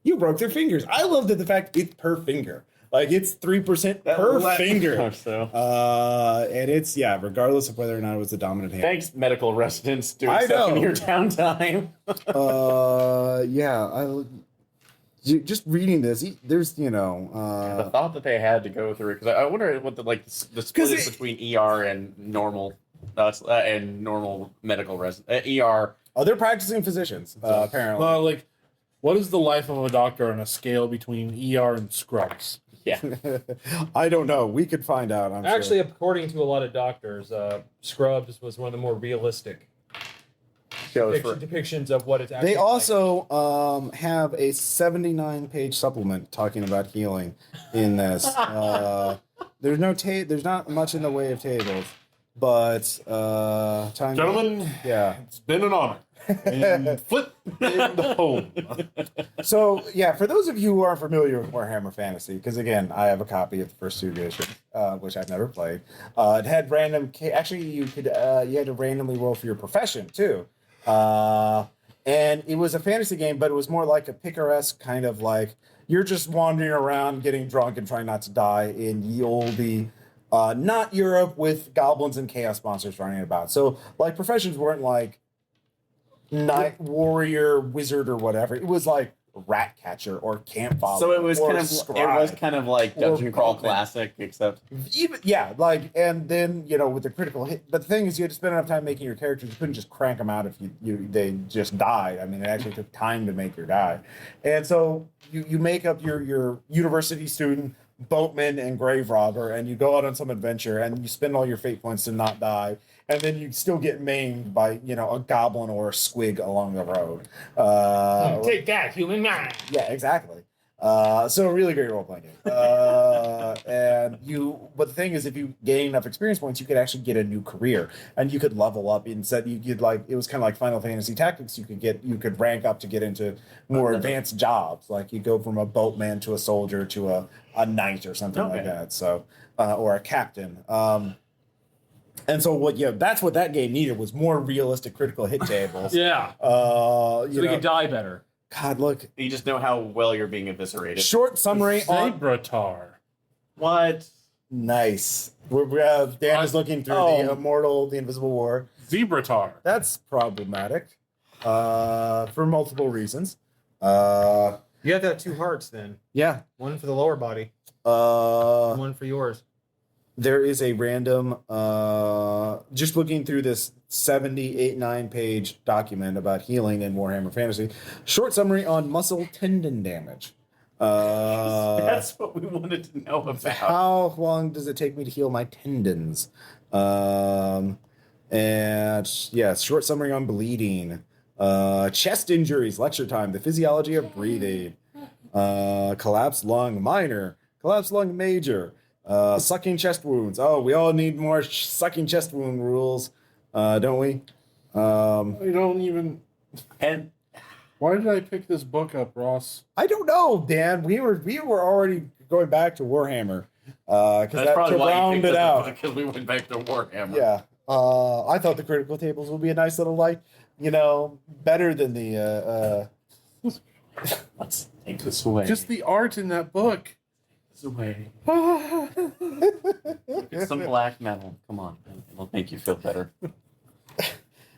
You broke their fingers. I love that the fact it's per finger. Like it's 3% per finger. Or so. And it's regardless of whether or not it was the dominant hand. Thanks, medical residents, doing I stuff know. in your downtime. Just reading this, there's The thought that they had to go through, because I wonder what the split is between ER and normal medical resident. ER. Oh, they're practicing physicians, apparently. Well, like, what is the life of a doctor on a scale between ER and scrubs? Yeah. I don't know. We could find out. I'm Actually, sure. according to a lot of doctors, Scrubs was one of the more realistic depictions of what it's actually They also have a 79-page supplement talking about healing in this. There's not much in the way of tables, but Gentlemen, it's been an honor. And flip the home. So, for those of you who aren't familiar with Warhammer Fantasy, because again, I have a copy of the first 2 editions, which I've never played. It had random. Actually, you had to randomly roll for your profession too, and it was a fantasy game, but it was more like a picaresque kind of like you're just wandering around, getting drunk, and trying not to die in ye olde. Not Europe with goblins and chaos monsters running about. So, like, professions weren't like knight, warrior, wizard, or whatever. It was like rat catcher or camp follower. So it was scribe, kind of like Dungeon Crawl Classic, except even and then with the critical hit. But the thing is, you had to spend enough time making your characters. You couldn't just crank them out if they just died. I mean, it actually took time to make your guy. And so you make up your university student, boatman, and grave robber, and you go out on some adventure, and you spend all your fate points to not die. And then you still get maimed by, a goblin or a squig along the road. Take that, human mind. Yeah, exactly. So a really great role-playing game. But the thing is, if you gain enough experience points, you could actually get a new career, and you could level up. Instead, it was kind of like Final Fantasy Tactics. You could rank up to get into more advanced jobs. Like you go from a boatman to a soldier to a knight or something like that. So, or a captain. And so that's what that game needed was more realistic critical hit tables. Yeah. So we could die better. God, look. you just know how well you're being eviscerated. Short summary on Zebratar. What? nice. Dan is looking through the Immortal, the Invisible War. Zebratar. That's problematic for multiple reasons. You have to have 2 hearts then. Yeah. One for the lower body. One for yours. There is a random, just looking through this 9 page document about healing in Warhammer Fantasy, short summary on muscle tendon damage. That's what we wanted to know about. How long does it take me to heal my tendons? And short summary on bleeding. Chest injuries, lecture time, the physiology of breathing. Collapsed lung minor, collapsed lung major. Sucking chest wounds. Oh, we all need more sucking chest wound rules, don't we? I don't even. And Why did I pick this book up, Ross? I don't know, Dan. We were already going back to Warhammer because that's probably to why you round picked it up out. because we went back to Warhammer. Yeah, I thought the critical tables would be a nice little better than the. Let's take this away. Just the art in that book. this away. It's some black metal. Come on, it'll make you feel better.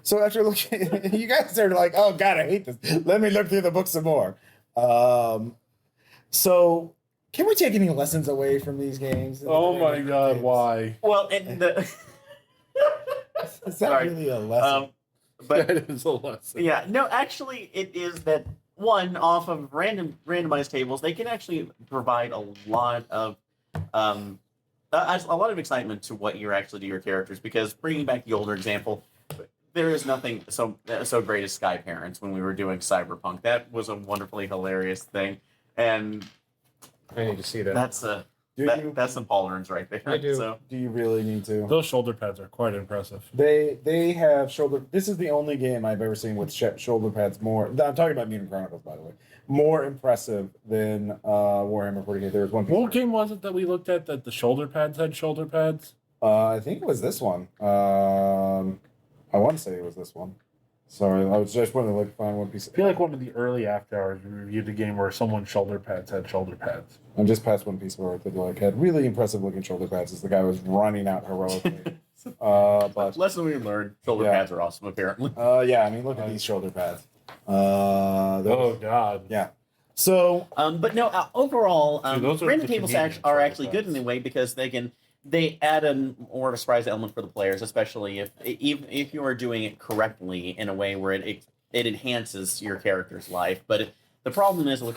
So after looking, you guys are like, "Oh God, I hate this." Let me look through the book some more. So, can we take any lessons away from these games? Oh my God, why? Well, and the Is that really a lesson? but That is a lesson. yeah, no, actually, it is that one off of randomized tables. They can actually provide a lot of excitement to what you're actually to your characters, because bringing back the older example, there is nothing so great as Sky Parents when we were doing Cyberpunk. That was a wonderfully hilarious thing, and I need to see that. that's some tolerance right there. I do. So Do you really need to? Those shoulder pads are quite impressive. They have shoulder. This is the only game I've ever seen with shoulder pads more. I'm talking about Mutant Chronicles, by the way. More impressive than Warhammer 40K. There was one. What game was it that we looked at that the shoulder pads had shoulder pads? I think it was this one. I want to say it was this one. Sorry, I was just wanting to find one piece. I feel like one of the early after hours we reviewed a game where someone's shoulder pads had shoulder pads. I'm just past one piece of art that had really impressive looking shoulder pads as the guy was running out heroically. But lesson we learned: shoulder pads are awesome, apparently. yeah, I mean, look at these shoulder pads. Oh God. Yeah. So, but no, overall, Dude, those are random the tables convenient are shoulder actually good in pads. a way because they add a more of a surprise element for the players, especially if you are doing it correctly in a way where it enhances your character's life. But the problem is with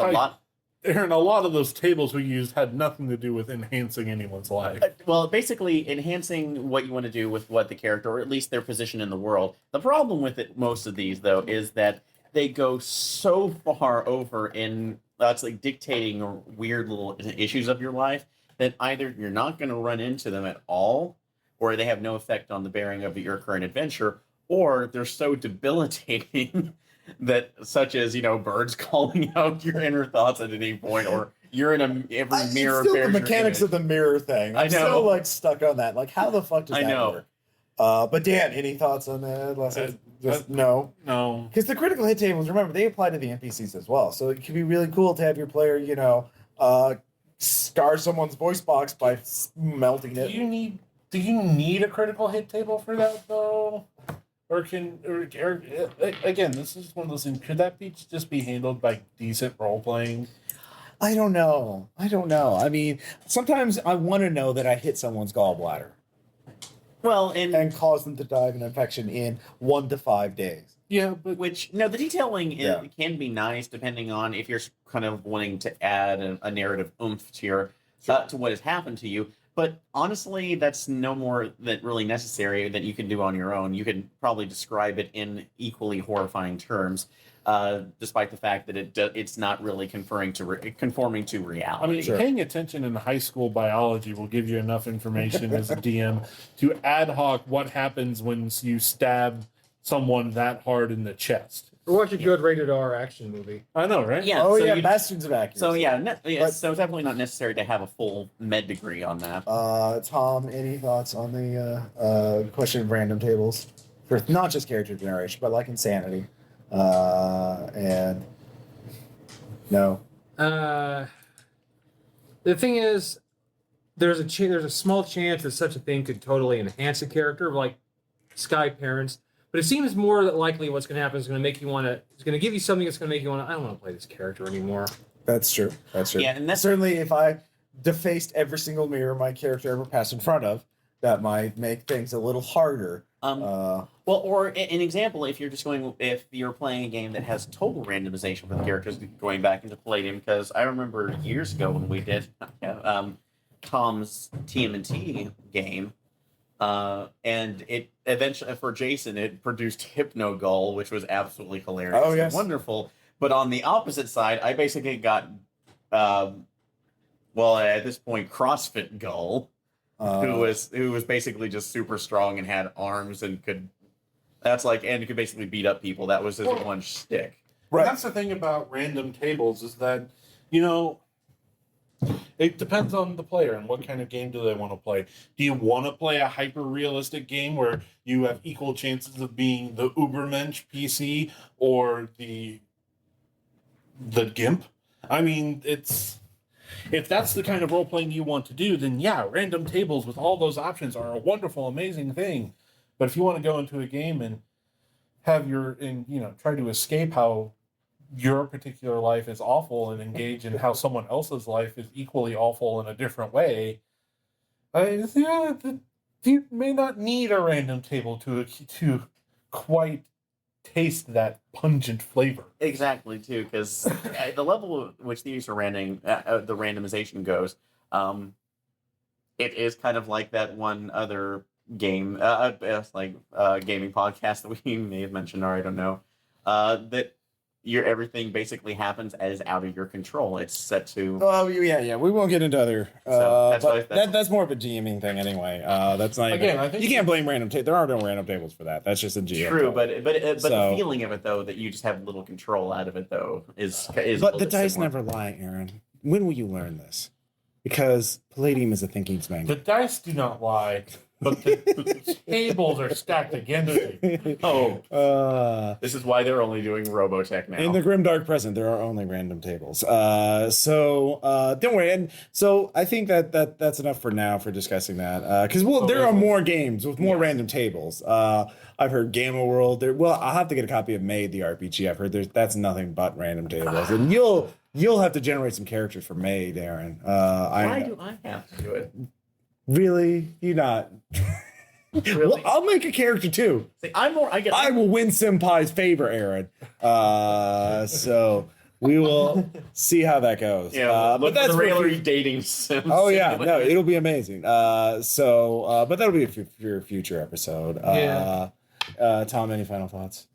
Aaron, a lot of those tables we used had nothing to do with enhancing anyone's life. well, basically enhancing what you want to do with what the character, or at least their position in the world. The problem with most of these, though, is that they go so far over in that's like dictating weird little issues of your life that either you're not going to run into them at all, or they have no effect on the bearing of your current adventure, or they're so debilitating that, such as, birds calling out your inner thoughts at any point, or you're in every mirror. it's still the bears your mechanics image. of the mirror thing. I'm I know. still stuck on that. How the fuck does I that know. work? But Dan, any thoughts on that? No. No. Because the critical hit tables, remember, they apply to the NPCs as well. So it could be really cool to have your player, scar someone's voice box by melting Do it. you need a critical hit table for that though? Or again, this is one of those things. Could that just be handled by decent role playing? I don't know. I mean, sometimes I want to know that I hit someone's gallbladder Well, and cause them to die of an infection in 1 to 5 days. Yeah, but the detailing Yeah. can be nice depending on if you're kind of wanting to add a narrative oomph to your to what has happened to you. But honestly, that's no more than really necessary that you can do on your own. You can probably describe it in equally horrifying terms, despite the fact that it's not really conforming to reality. I mean, paying attention in high school biology will give you enough information as a DM to ad hoc what happens when you stab someone that hard in the chest. Or watch a good rated R action movie. I know, right? Yeah. Oh, so yeah, you- Bastions of Accuracy. So yeah, But- so it's definitely not necessary to have a full med degree on that. Tom, any thoughts on the question of random tables? For not just character generation, but insanity. And no. The thing is, there's a small chance that such a thing could totally enhance a character, like Sky Parents. But it seems more that likely what's going to happen is going to make you want to. It's going to give you something that's going to make you want to. I don't want to play this character anymore. That's true. Yeah, and that's Certainly, if I defaced every single mirror my character ever passed in front of, that might make things a little harder. well, or an example, if you're playing a game that has total randomization for the characters, going back into Palladium, because I remember years ago when we did Tom's TMNT game, and it eventually for Jason it produced Hypno Gull, which was absolutely hilarious. Oh, yes. And wonderful. But on the opposite side, I basically got, at this point, CrossFit Gull, who was basically just super strong and had arms and could basically beat up people. That was his one shtick. Right. And that's the thing about random tables is that, it depends on the player and what kind of game do they want to play. Do you want to play a hyper-realistic game where you have equal chances of being the Ubermensch PC or the GIMP? I mean, if that's the kind of role-playing you want to do, then yeah, random tables with all those options are a wonderful, amazing thing. But if you want to go into a game and try to escape how your particular life is awful and engage in how someone else's life is equally awful in a different way, you may not need a random table to quite taste that pungent flavor. Exactly, too, because the level at which these are the randomization goes, it is kind of like that one other game, gaming podcast that we may have mentioned, or I don't know, that everything basically happens as out of your control. It's set to. Oh yeah. We won't get into other. That's more of a GMing thing anyway. That's not Again, even, I think you can't blame random tables. There are no random tables for that. That's just a GM. True, problem. but So- the feeling of it though that you just have little control out of it though is. a But little the bit dice similar. never lie, Aaron. When will you learn this? Because Palladium is a thinking The spank. dice do not lie. but the tables are stacked against you. Oh, this is why they're only doing Robotech now. In the Grimdark present, there are only random tables. So don't worry. And so I think that's enough for now for discussing that. Because there are more games with more random tables. I've heard Gamma World. I'll have to get a copy of Made the RPG. I've heard that's nothing but random tables, and you'll have to generate some characters for Made, Aaron. Why do I have to do it? Really? You not? Really? Well, I'll make a character too. See, I will win Senpai's favor, Aaron. So we will see how that goes. Yeah, but that's the regular dating sim. Oh yeah, no, it'll be amazing. But that'll be a future episode. Tom, any final thoughts?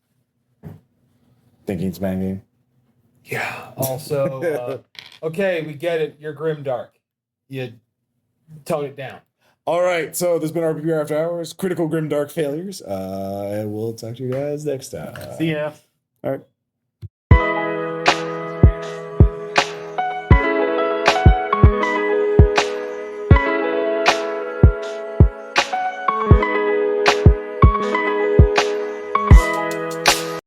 Thinking's banging. Yeah. Also, okay, we get it. You're grimdark. You tone it down. All right, so there's been RPG After Hours, Critical Grimdark Failures. And we'll talk to you guys next time. See ya. All right.